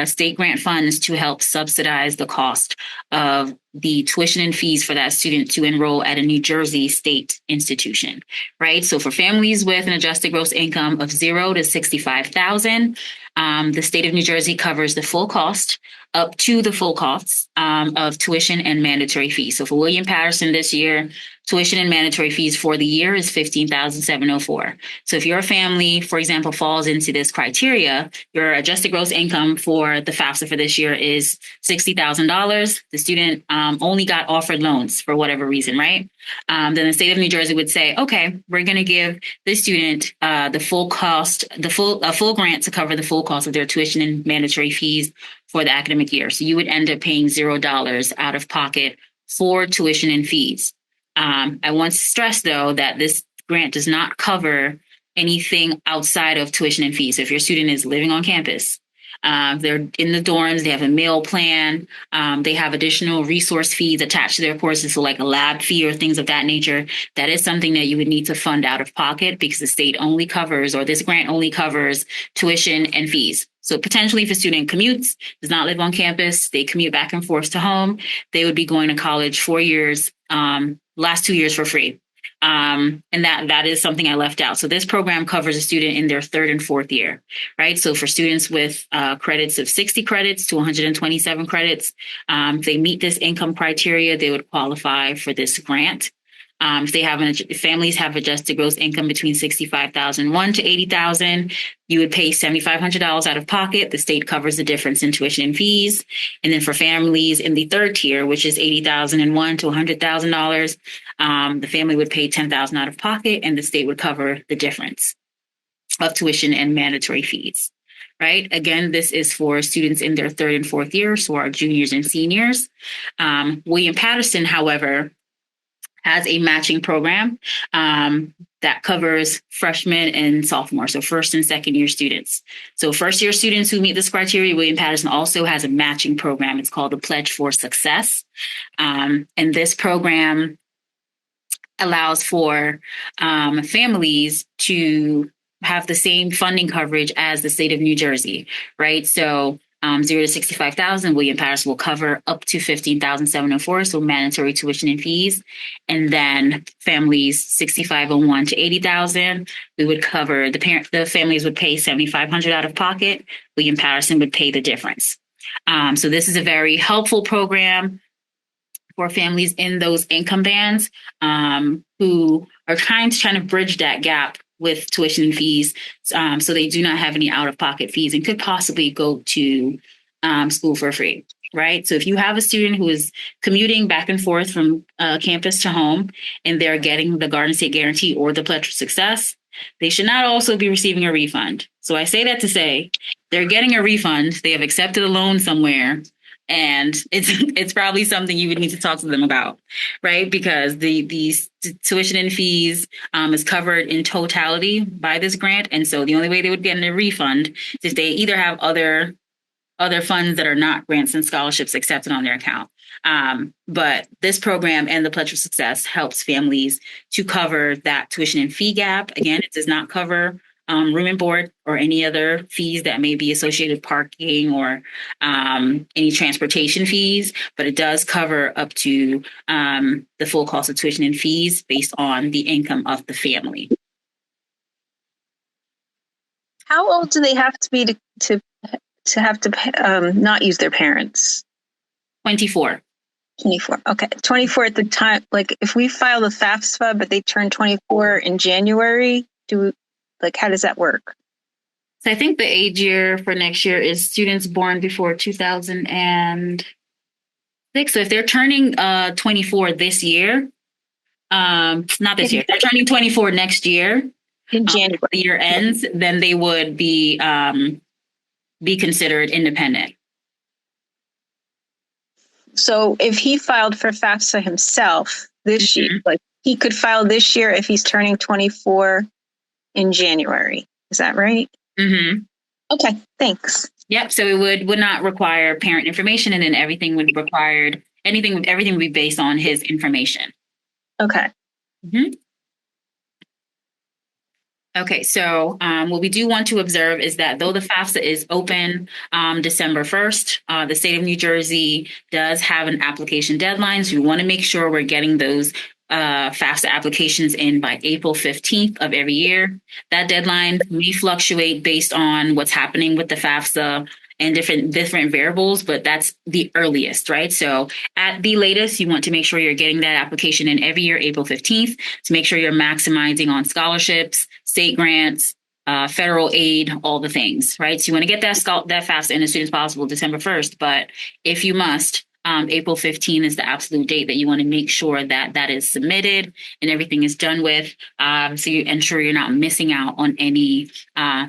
state grant funds to help subsidize the cost of the tuition and fees for that student to enroll at a New Jersey state institution. Right. So for families with an adjusted gross income of $0 to $65,000, the state of New Jersey covers the full cost up to the full costs of tuition and mandatory fees. So for William Patterson this year, tuition and mandatory fees for the year is $15,704. So if your family, for example, falls into this criteria, your adjusted gross income for the FAFSA for this year is $60,000. The student only got offered loans for whatever reason, right? Then the state of New Jersey would say, okay, we're going to give the student the full cost, a full grant to cover the full cost of their tuition and mandatory fees for the academic year. So you would end up paying $0 out of pocket for tuition and fees. I want to stress, though, that this grant does not cover anything outside of tuition and fees. So if your student is living on campus, they're in the dorms, they have a meal plan, they have additional resource fees attached to their courses, so like a lab fee or things of that nature, that is something that you would need to fund out of pocket because the state only covers, or this grant only covers, tuition and fees. So potentially if a student commutes, does not live on campus, they commute back and forth to home, they would be going to college 4 years, last 2 years for free. And that is something I left out. So this program covers a student in their 3rd and 4th year, right? So for students with credits of 60 credits to 127 credits, if they meet this income criteria, they would qualify for this grant. If families have adjusted gross income between $65,001 to $80,000, you would pay $7,500 out of pocket. The state covers the difference in tuition and fees. And then for families in the 3rd tier, which is $80,001 to $100,000, The family would pay $10,000 out of pocket, and the state would cover the difference of tuition and mandatory fees. Right. Again, this is for students in their third and fourth years, so our juniors and seniors. William-Paterson, however, has a matching program that covers freshmen and sophomores, so first and second year students. So first year students who meet this criteria, William-Paterson also has a matching program. It's called the Pledge for Success. And this program allows for families to have the same funding coverage as the state of New Jersey, right? So 0 to 65,000, William-Paterson will cover up to 15,704, so mandatory tuition and fees. And then families 6,501 to 80,000, we would cover the families would pay 7,500 out of pocket. William-Paterson would pay the difference. So this is a very helpful program for families in those income bands who are trying to bridge that gap with tuition and fees, so they do not have any out-of-pocket fees and could possibly go to school for free, right? So if you have a student who is commuting back and forth from campus to home and they're getting the Garden State Guarantee or the Pledge for Success, they should not also be receiving a refund. So I say that to say they're getting a refund, they have accepted a loan somewhere, and it's probably something you would need to talk to them about, right? Because the tuition and fees is covered in totality by this grant, and so the only way they would get a refund is if they either have other funds that are not grants and scholarships accepted on their account. But this program and the Pledge for Success helps families to cover that tuition and fee gap. Again, it does not cover room and board or any other fees that may be associated with parking or any transportation fees, but it does cover up to the full cost of tuition and fees based on the income of the family. How old do they have to be to have to not use their parents? 24. 24. Okay. 24 at the time. Like if we file the FAFSA, but they turn 24 in January, how does that work? So I think the age year for next year is students born before 2006. So if they're turning 24 this year, not this year, they're turning 24 next year. In January. The year ends, then they would be considered independent. So if he filed for FAFSA himself this year, he could file this year if he's turning 24 in January. Is that right? Mm-hmm. Okay, thanks. Yep. So it would not require parent information, and then everything would be based on his information. Okay. Mm-hmm. Okay, so what we do want to observe is that though the FAFSA is open December 1st, the state of New Jersey does have an application deadline. So we want to make sure we're getting those FAFSA applications in by April 15th of every year. That deadline may fluctuate based on what's happening with the FAFSA and different variables, but that's the earliest, right? So at the latest, you want to make sure you're getting that application in every year, April 15th, to make sure you're maximizing on scholarships, state grants, federal aid, all the things, right? So you want to get that FAFSA in as soon as possible, December 1st, but if you must, April 15 is the absolute date that you want to make sure that that is submitted and everything is done with. So you ensure you're not missing out on any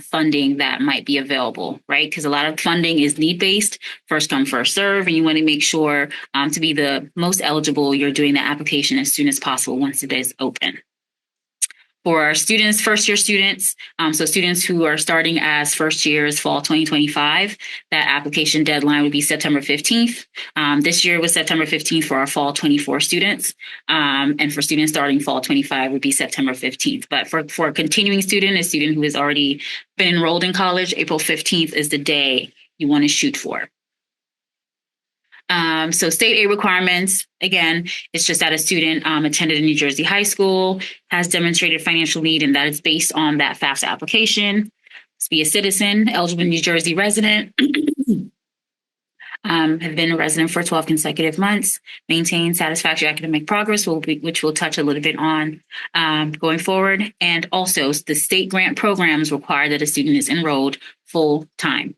funding that might be available, right? Because a lot of funding is need-based, first come, first serve, and you want to make sure to be the most eligible, you're doing the application as soon as possible once it is open. For our students, first-year students, so students who are starting as first years fall 2025, that application deadline would be September 15th. This year was September 15th for our fall 24 students. And for students starting fall 25 would be September 15th. But for a continuing student, a student who has already been enrolled in college, April 15th is the day you want to shoot for. So state aid requirements, again, it's just that a student attended a New Jersey high school, has demonstrated financial need, and that is based on that FAFSA application. Must be a citizen, eligible New Jersey resident, have been a resident for 12 consecutive months, maintain satisfactory academic progress, which we'll touch a little bit on going forward. And also the state grant programs require that a student is enrolled full time.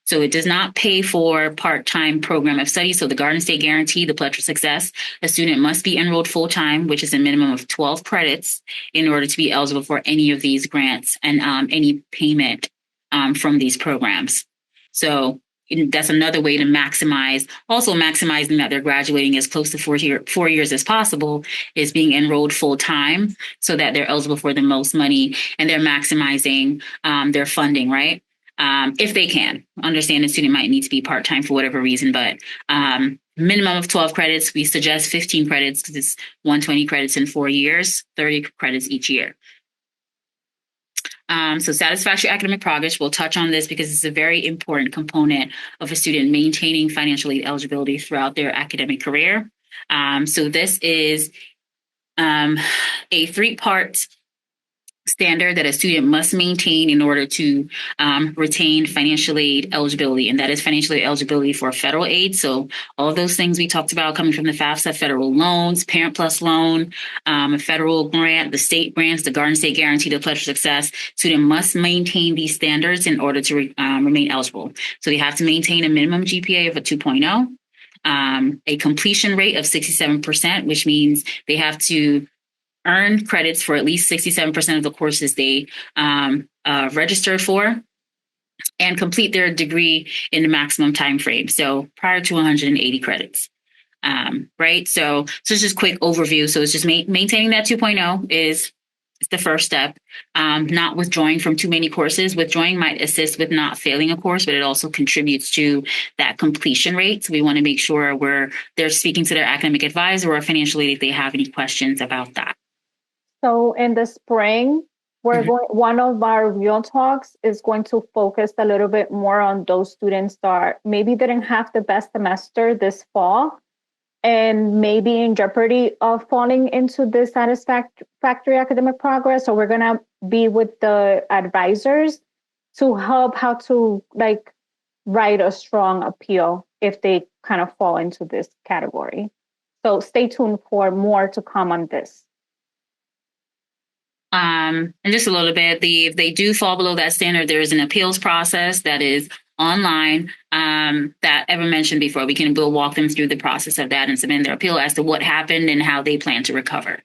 So it does not pay for part-time program of study. So the Garden State Guarantee, the Pledge for Success, a student must be enrolled full-time, which is a minimum of 12 credits in order to be eligible for any of these grants and any payment from these programs. So that's another way to maximize, also maximizing that they're graduating as close to 4 years as possible, is being enrolled full time so that they're eligible for the most money and they're maximizing their funding, right? If they can. Understand a student might need to be part-time for whatever reason, but minimum of 12 credits. We suggest 15 credits because it's 120 credits in 4 years, 30 credits each year. So satisfactory academic progress, we'll touch on this because it's a very important component of a student maintaining financial aid eligibility throughout their academic career. So this is a 3-part standard that a student must maintain in order to retain financial aid eligibility, and that is financial aid eligibility for federal aid. So all of those things we talked about coming from the FAFSA, federal loans, Parent Plus loan, a federal grant, the state grants, the Garden State Guarantee, the Pledge for Success, student must maintain these standards in order to remain eligible. So they have to maintain a minimum GPA of a 2.0, a completion rate of 67%, which means they have to earn credits for at least 67% of the courses they registered for, and complete their degree in the maximum time frame. So prior to 180 credits, right? So it's just a quick overview. So it's just maintaining that 2.0 is the first step. Not withdrawing from too many courses. Withdrawing might assist with not failing a course, but it also contributes to that completion rate. So we want to make sure they're speaking to their academic advisor or financial aid if they have any questions about that. So in the spring, one of our real talks is going to focus a little bit more on those students that maybe didn't have the best semester this fall and maybe in jeopardy of falling into dissatisfactory academic progress. So we're going to be with the advisors to help how to write a strong appeal if they kind of fall into this category. So stay tuned for more to come on this. And just a little bit, if they do fall below that standard, there is an appeals process that is online that Eva mentioned before. We'll walk them through the process of that and submit their appeal as to what happened and how they plan to recover.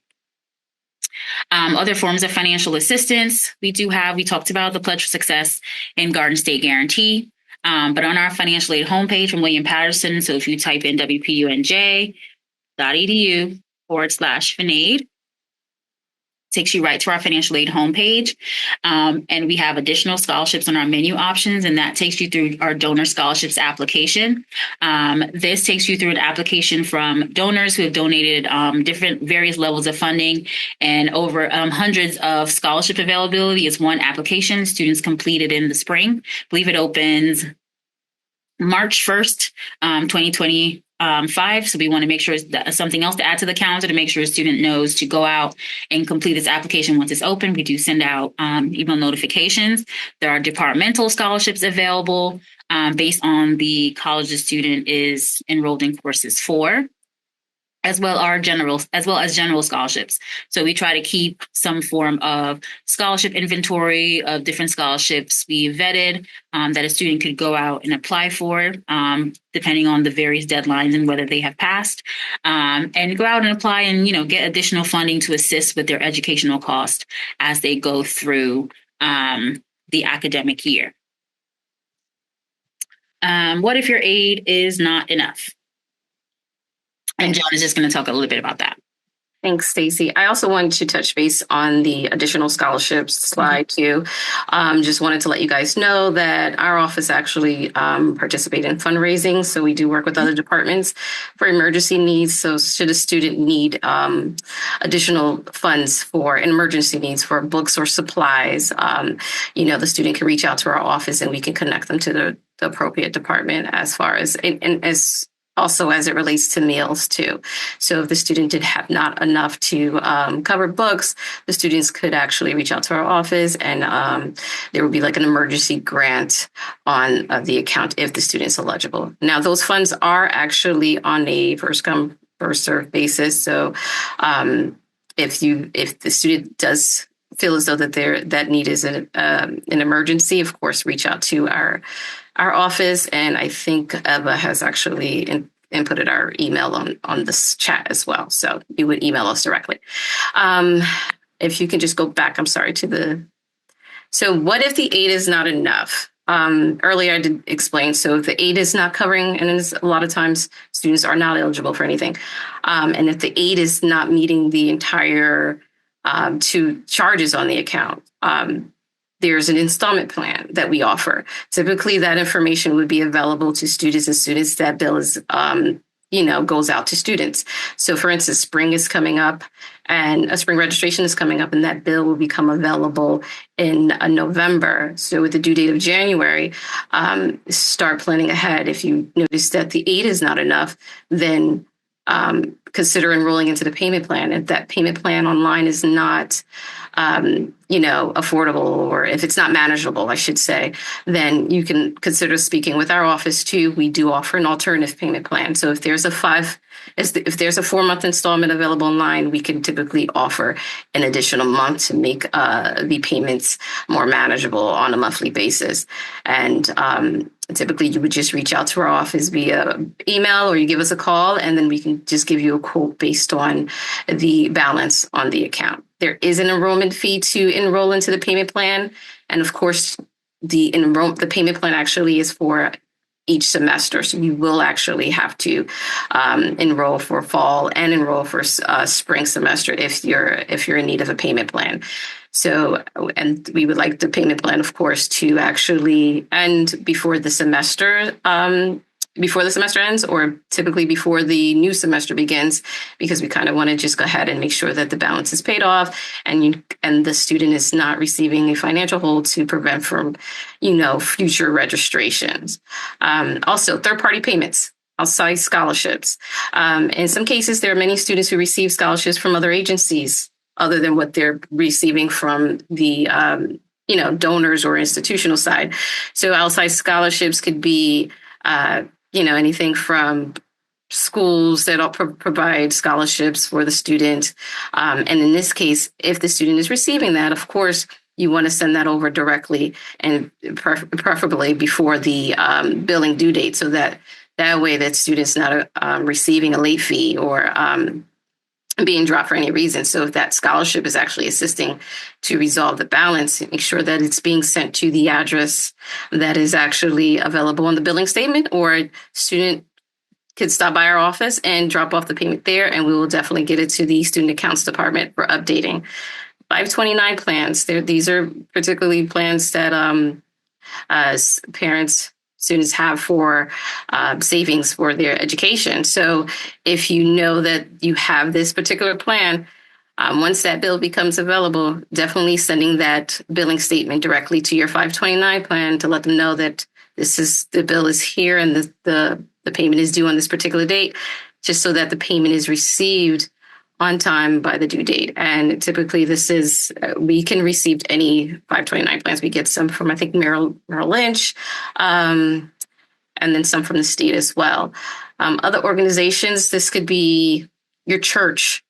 Other forms of financial assistance we talked about the Pledge for Success and Garden State Guarantee. But on our financial aid homepage from William Patterson, so if you type in wpunj.edu/FinAid, takes you right to our financial aid homepage. And we have additional scholarships on our menu options, and that takes you through our donor scholarships application. This takes you through an application from donors who have donated various levels of funding and over hundreds of scholarship availability. It's one application students completed in the spring. I believe it opens March 1st, 2025. So we want to make sure that's something else to add to the calendar to make sure a student knows to go out and complete this application once it's open. We do send out email notifications. There are departmental scholarships available based on the college the student is enrolled in courses for, as well as general scholarships. So we try to keep some form of scholarship inventory of different scholarships we vetted that a student could go out and apply for, depending on the various deadlines and whether they have passed, and go out and apply and get additional funding to assist with their educational cost as they go through the academic year. What if your aid is not enough? And John is just going to talk a little bit about that. Thanks, Stacey. I also wanted to touch base on the additional scholarships slide too. Just wanted to let you guys know that our office actually participate in fundraising. So we do work with other departments for emergency needs. So should a student need additional funds for emergency needs for books or supplies, the student can reach out to our office and we can connect them to the appropriate department as far as also as it relates to meals too. So if the student did have not enough to cover books, the students could actually reach out to our office and there would be like an emergency grant on the account if the student's eligible. Now, those funds are actually on a first come, first served basis. So if the student does feel as though that need is an emergency, of course, reach out to our office. And I think Eva has actually inputted our email on this chat as well. So you would email us directly. If you can just go back, I'm sorry, so what if the aid is not enough? Earlier I did explain, so if the aid is not covering, and a lot of times students are not eligible for anything. And if the aid is not meeting the entire 2 charges on the account, there's an installment plan that we offer. Typically that information would be available to students as soon as that bill is, goes out to students. So for instance, spring is coming up and a spring registration is coming up, and that bill will become available in November. So with the due date of January, start planning ahead. If you notice that the aid is not enough, then consider enrolling into the payment plan. If that payment plan online is not, affordable, or if it's not manageable, I should say, then you can consider speaking with our office too. We do offer an alternative payment plan. So if there's a 4-month installment available online, we can typically offer an additional month to make the payments more manageable on a monthly basis. And typically you would just reach out to our office via email, or you give us a call, and then we can just give you a quote based on the balance on the account. There is an enrollment fee to enroll into the payment plan. And of course, the payment plan actually is for each semester. So you will actually have to enroll for fall and enroll for spring semester if you're in need of a payment plan. So, and we would like the payment plan, of course, to actually end before the semester ends, or typically before the new semester begins, because we kind of want to just go ahead and make sure that the balance is paid off and the student is not receiving a financial hold to prevent from, future registrations. Also, third-party payments, outside scholarships. In some cases, there are many students who receive scholarships from other agencies other than what they're receiving from the donors or institutional side. So outside scholarships could be anything from schools that provide scholarships for the student. And in this case, if the student is receiving that, of course, you want to send that over directly, and preferably before the billing due date, so that way that student's not receiving a late fee or being dropped for any reason. So if that scholarship is actually assisting to resolve the balance, make sure that it's being sent to the address that is actually available on the billing statement, or student could stop by our office and drop off the payment there, and we will definitely get it to the student accounts department for updating. 529 plans. These are particularly plans that students have for savings for their education. So if you know that you have this particular plan, once that bill becomes available, definitely sending that billing statement directly to your 529 plan to let them know that the bill is here and the payment is due on this particular date, just so that the payment is received on time by the due date. And typically we can receive any 529 plans. We get some from, I think, Merrill Lynch, and then some from the state as well. Other organizations, this could be your church,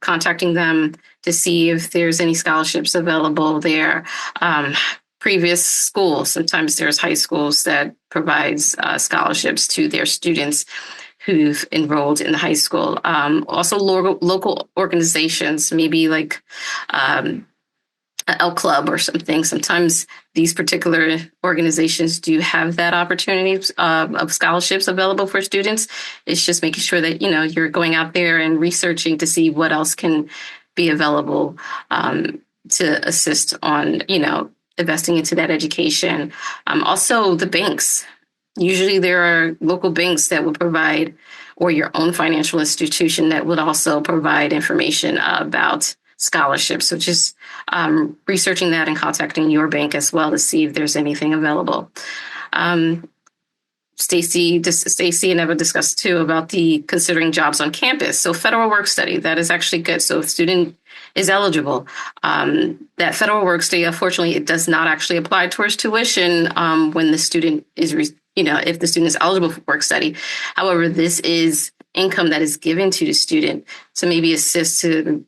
contacting them to see if there's any scholarships available there. Previous schools, sometimes there's high schools that provides scholarships to their students who've enrolled in the high school. Also local organizations, maybe like an L Club or something. Sometimes these particular organizations do have that opportunity of scholarships available for students. It's just making sure that, you're going out there and researching to see what else can be available to assist on, investing into that education. Also the banks. Usually there are local banks that will provide, or your own financial institution that would also provide information about scholarships. So just researching that and contacting your bank as well to see if there's anything available. Stacy and Eva discussed too about the considering jobs on campus. So federal work study, that is actually good. So if student is eligible, that federal work study, unfortunately, it does not actually apply towards tuition when the student is if the student is eligible for work study. However, this is income that is given to the student to maybe assist to,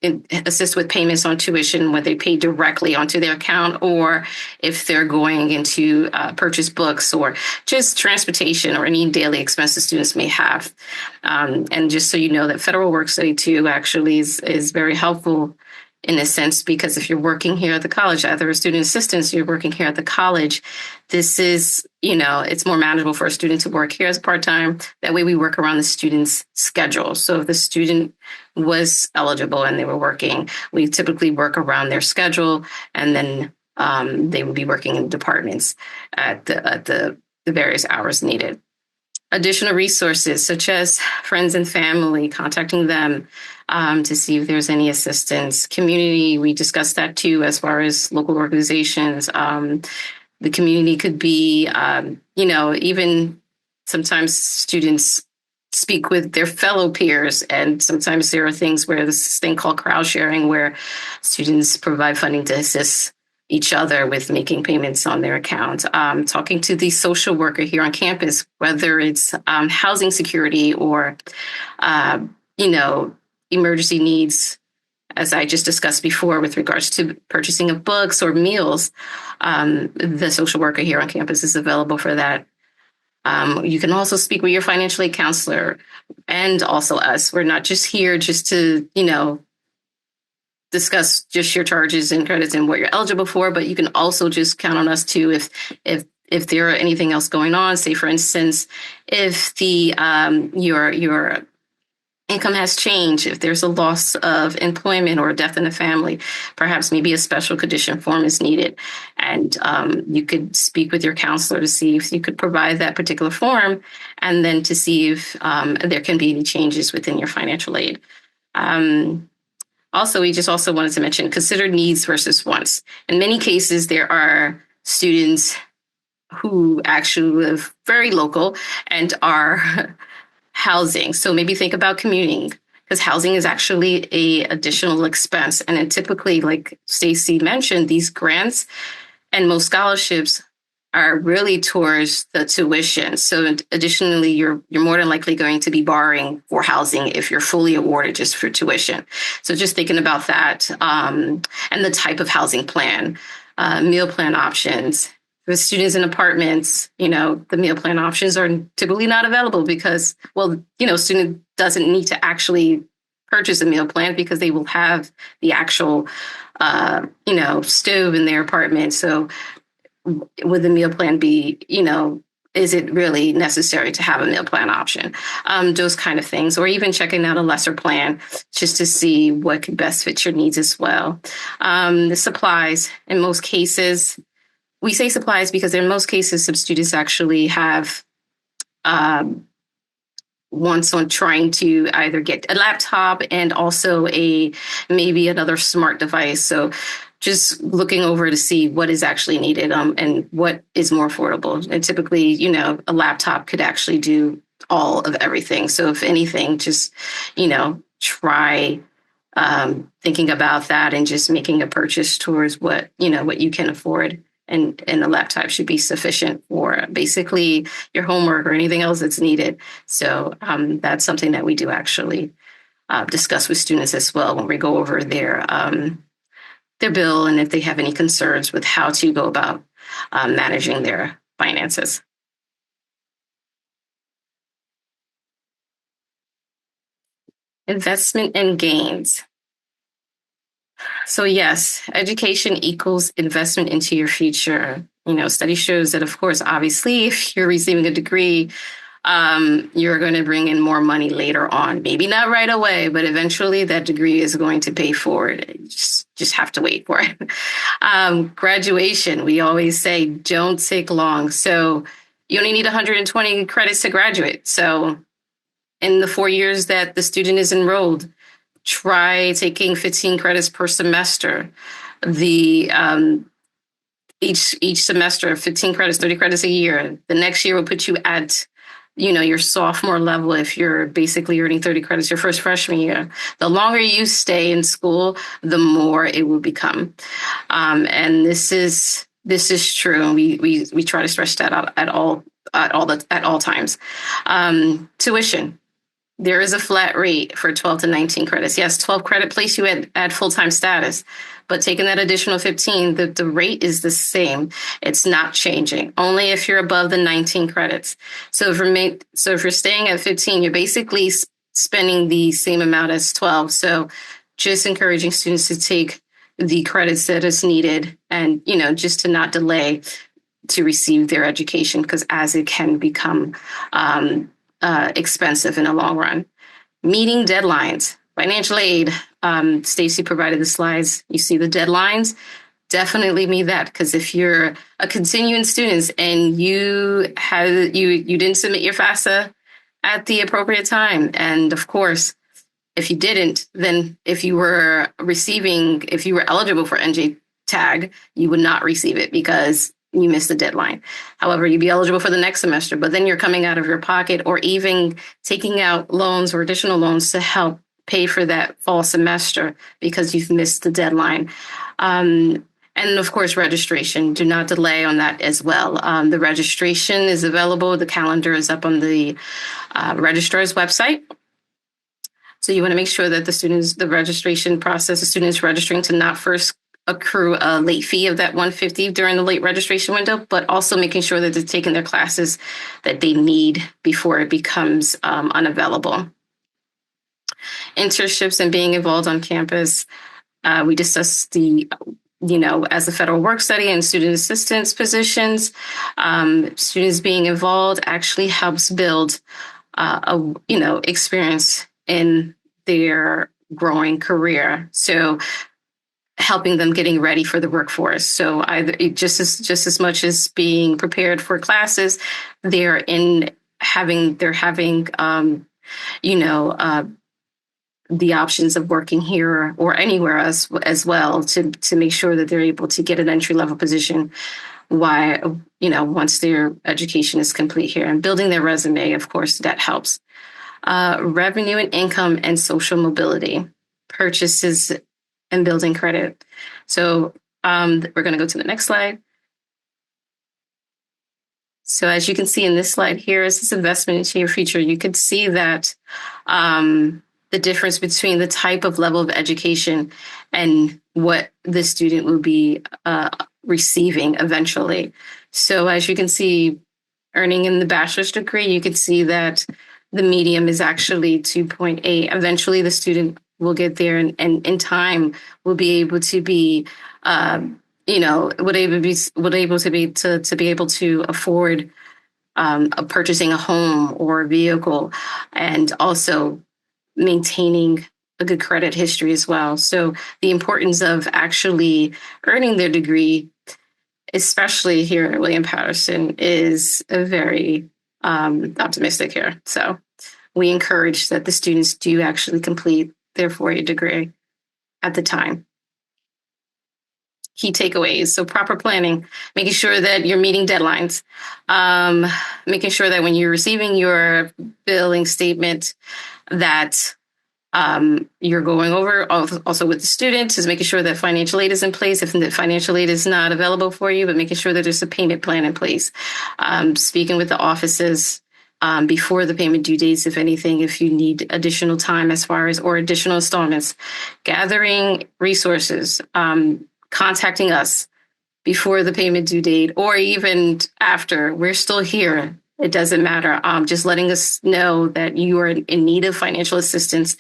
assist with payments on tuition when they pay directly onto their account, or if they're going into purchase books or just transportation or any daily expenses students may have. And just so you know, that Federal Work Study 2 actually is very helpful in a sense, because if you're working here at the college, either a student assistant, you're working here at the college, this is, it's more manageable for a student to work here as part-time. That way we work around the student's schedule. So if the student was eligible and they were working, we typically work around their schedule, and then they would be working in departments at the various hours needed. Additional resources such as friends and family, contacting them to see if there's any assistance. Community, we discussed that too, as far as local organizations. The community could be, even sometimes students speak with their fellow peers, and sometimes there are things where this thing called crowd sharing, where students provide funding to assist each other with making payments on their account. Talking to the social worker here on campus, whether it's housing security or, emergency needs, as I just discussed before, with regards to purchasing of books or meals. The social worker here on campus is available for that. You can also speak with your financial aid counselor and also us. We're not just here just to, discuss just your charges and credits and what you're eligible for, but you can also just count on us too if there are anything else going on. Say, for instance, if the your income has changed, if there's a loss of employment or a death in the family, perhaps maybe a special condition form is needed. And you could speak with your counselor to see if you could provide that particular form, and then to see if there can be any changes within your financial aid. Also, we just also wanted to mention, consider needs versus wants. In many cases, there are students who actually live very local and are housing. So maybe think about commuting, because housing is actually a additional expense. And then typically, like Stacy mentioned, these grants and most scholarships are really towards the tuition. So additionally, you're more than likely going to be borrowing for housing if you're fully awarded just for tuition. So just thinking about that, and the type of housing plan, meal plan options. For students in apartments, the meal plan options are typically not available because, student doesn't need to actually purchase a meal plan because they will have the actual, stove in their apartment. So would the meal plan be, is it really necessary to have a meal plan option? Those kind of things, or even checking out a lesser plan just to see what could best fit your needs as well. The supplies, in most cases, we say supplies because in most cases, some students actually have wants on trying to either get a laptop and also maybe another smart device. So just looking over to see what is actually needed and what is more affordable. And typically, a laptop could actually do all of everything. So if anything, just, try thinking about that and just making a purchase towards what you can afford. And the laptop should be sufficient for basically your homework or anything else that's needed. So that's something that we do actually discuss with students as well when we go over their bill and if they have any concerns with how to go about managing their finances. Investment and gains. So yes, education equals investment into your future. Study shows that, of course, obviously, if you're receiving a degree, you're going to bring in more money later on. Maybe not right away, but eventually that degree is going to pay for it. You just have to wait for it. Graduation, we always say, don't take long. So you only need 120 credits to graduate. So in the 4 years that the student is enrolled, try taking 15 credits per semester. Each semester, 15 credits, 30 credits a year. The next year will put you at, your sophomore level if you're basically earning 30 credits your first freshman year. The longer you stay in school, the more it will become. And this is true. And we try to stress that out at all times. Tuition. there is a flat rate for 12 to 19 credits. Yes, 12 credit place you at full-time status, but taking that additional 15, the rate is the same. It's not changing, only if you're above the 19 credits. So if you're staying at 15, you're basically spending the same amount as 12. So just encouraging students to take the credits that is needed and, just to not delay to receive their education, because as it can become expensive in the long run. Meeting deadlines, financial aid. Stacy provided the slides. You see the deadlines. Definitely meet that, because if you're a continuing student and you didn't submit your FAFSA at the appropriate time, and of course, if you didn't, then if you were eligible for NJ tag, you would not receive it because you missed the deadline. However, you'd be eligible for the next semester, but then you're coming out of your pocket or even taking out loans or additional loans to help pay for that fall semester because you've missed the deadline. And of course, registration. Do not delay on that as well. The registration is available. The calendar is up on the registrar's website. So you want to make sure that the registration process, the students registering to not first accrue a late fee of that $150 during the late registration window, but also making sure that they're taking their classes that they need before it becomes unavailable. Internships and being involved on campus. We discussed as a federal work study and student assistance positions, students being involved actually helps build experience in their growing career. So helping them getting ready for the workforce. So just as much as being prepared for classes, they're having the options of working here or anywhere as well to make sure that they're able to get an entry-level position once their education is complete here, and building their resume, of course, that helps. Revenue and income and social mobility, purchases and building credit. So we're going to go to the next slide. So as you can see in this slide here is this investment into your future. You could see that the difference between the type of level of education and what the student will be receiving eventually. So as you can see, earning in the bachelor's degree, you can see that the medium is actually 2.8. Eventually, the student will get there, and in time will be able to be, would be able to afford purchasing a home or a vehicle, and also maintaining a good credit history as well. So the importance of actually earning their degree, especially here at William Patterson, is very optimistic here. So we encourage that the students do actually complete their 4-year degree at the time. Key takeaways. So proper planning, making sure that you're meeting deadlines, making sure that when you're receiving your billing statement that you're going over also with the students, is making sure that financial aid is in place. If the financial aid is not available for you, but making sure that there's a payment plan in place. Speaking with the offices before the payment due dates, if anything, if you need additional time or additional installments, gathering resources, contacting us before the payment due date or even after. We're still here. It doesn't matter. Just letting us know that you are in need of financial assistance,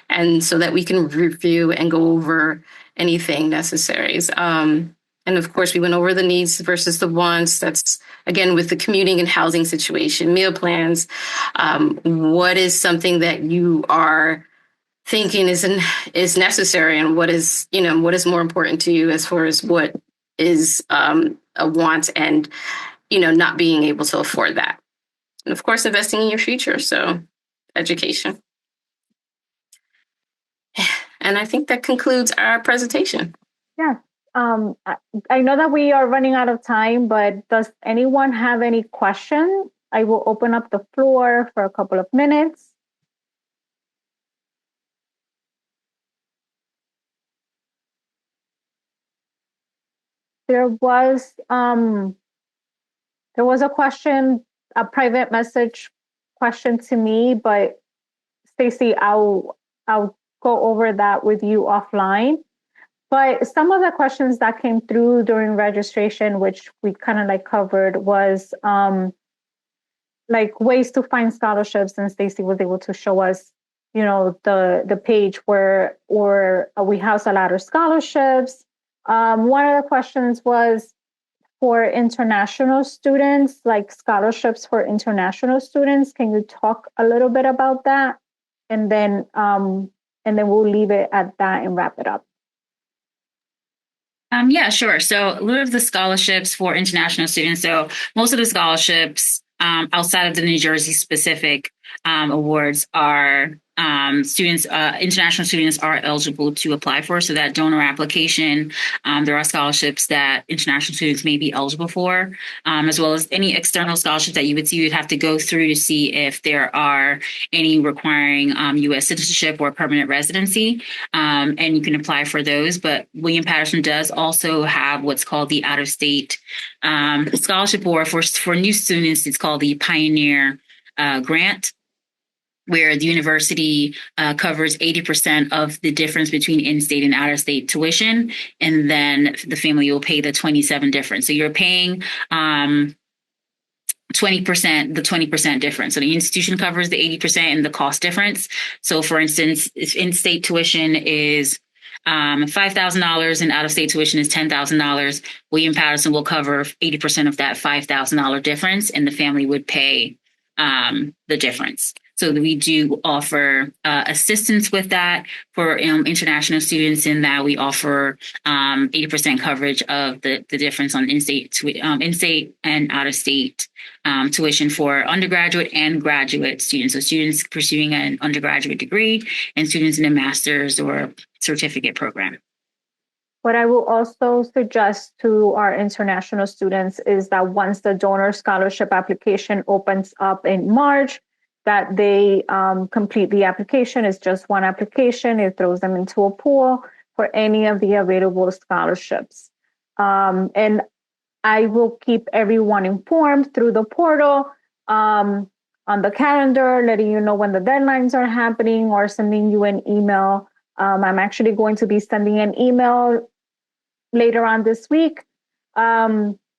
and so that we can review and go over anything necessary. And of course, we went over the needs versus the wants. That's, again, with the commuting and housing situation, meal plans. What is something that you are thinking is necessary, and what is more important to you as far as what is a want, and not being able to afford that. And of course, investing in your future. So education. And I think that concludes our presentation. Yeah. I know that we are running out of time, but does anyone have any questions? I will open up the floor for a couple of minutes. There was a question, a private message question to me, but Stacy, I'll go over that with you offline. But some of the questions that came through during registration, which we kind of like covered, was like ways to find scholarships, and Stacy was able to show us, you know, the page where we house a lot of scholarships. One of the questions was for international students, like scholarships for international students. Can you talk a little bit about that? And then we'll leave it at that and wrap it up. Yeah, sure. So a little of the scholarships for international students. So most of the scholarships outside of the New Jersey specific awards are international students are eligible to apply for. So that donor application, there are scholarships that international students may be eligible for, as well as any external scholarships that you would see. You'd have to go through to see if there are any requiring U.S. citizenship or permanent residency, and you can apply for those. But William Patterson does also have what's called the out-of-state scholarship, or for new students, it's called the Pioneer Grant, where the university covers 80% of the difference between in-state and out-of-state tuition, and then the family will pay the 27 difference. So you're paying 20%, the 20% difference. So the institution covers the 80% and the cost difference. So for instance, if in-state tuition is $5,000 and out-of-state tuition is $10,000, William Patterson will cover 80% of that $5,000 difference, and the family would pay the difference. So we do offer assistance with that for international students, in that we offer 80% coverage of the difference on in-state and out-of-state tuition for undergraduate and graduate students. So students pursuing an undergraduate degree and students in a master's or certificate program. What I will also suggest to our international students is that once the donor scholarship application opens up in March, that they complete the application. It's just one application. It throws them into a pool for any of the available scholarships. And I will keep everyone informed through the portal, on the calendar, letting you know when the deadlines are happening, or sending you an email. I'm actually going to be sending an email later on this week,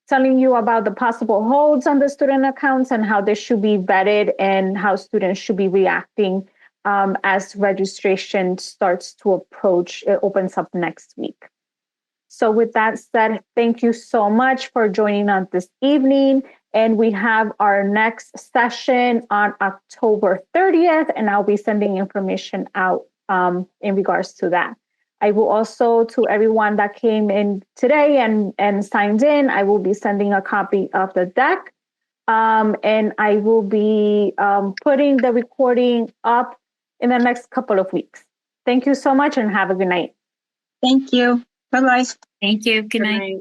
telling you about the possible holds on the student accounts and how they should be vetted, and how students should be reacting as registration starts to approach. It opens up next week. So with that said, thank you so much for joining us this evening. And we have our next session on October 30th, and I'll be sending information out in regards to that. I will also, to everyone that came in today and signed in, I will be sending a copy of the deck. And I will be putting the recording up in the next couple of weeks. Thank you so much and have a good night. Thank you. Bye-bye. Thank you. Good night.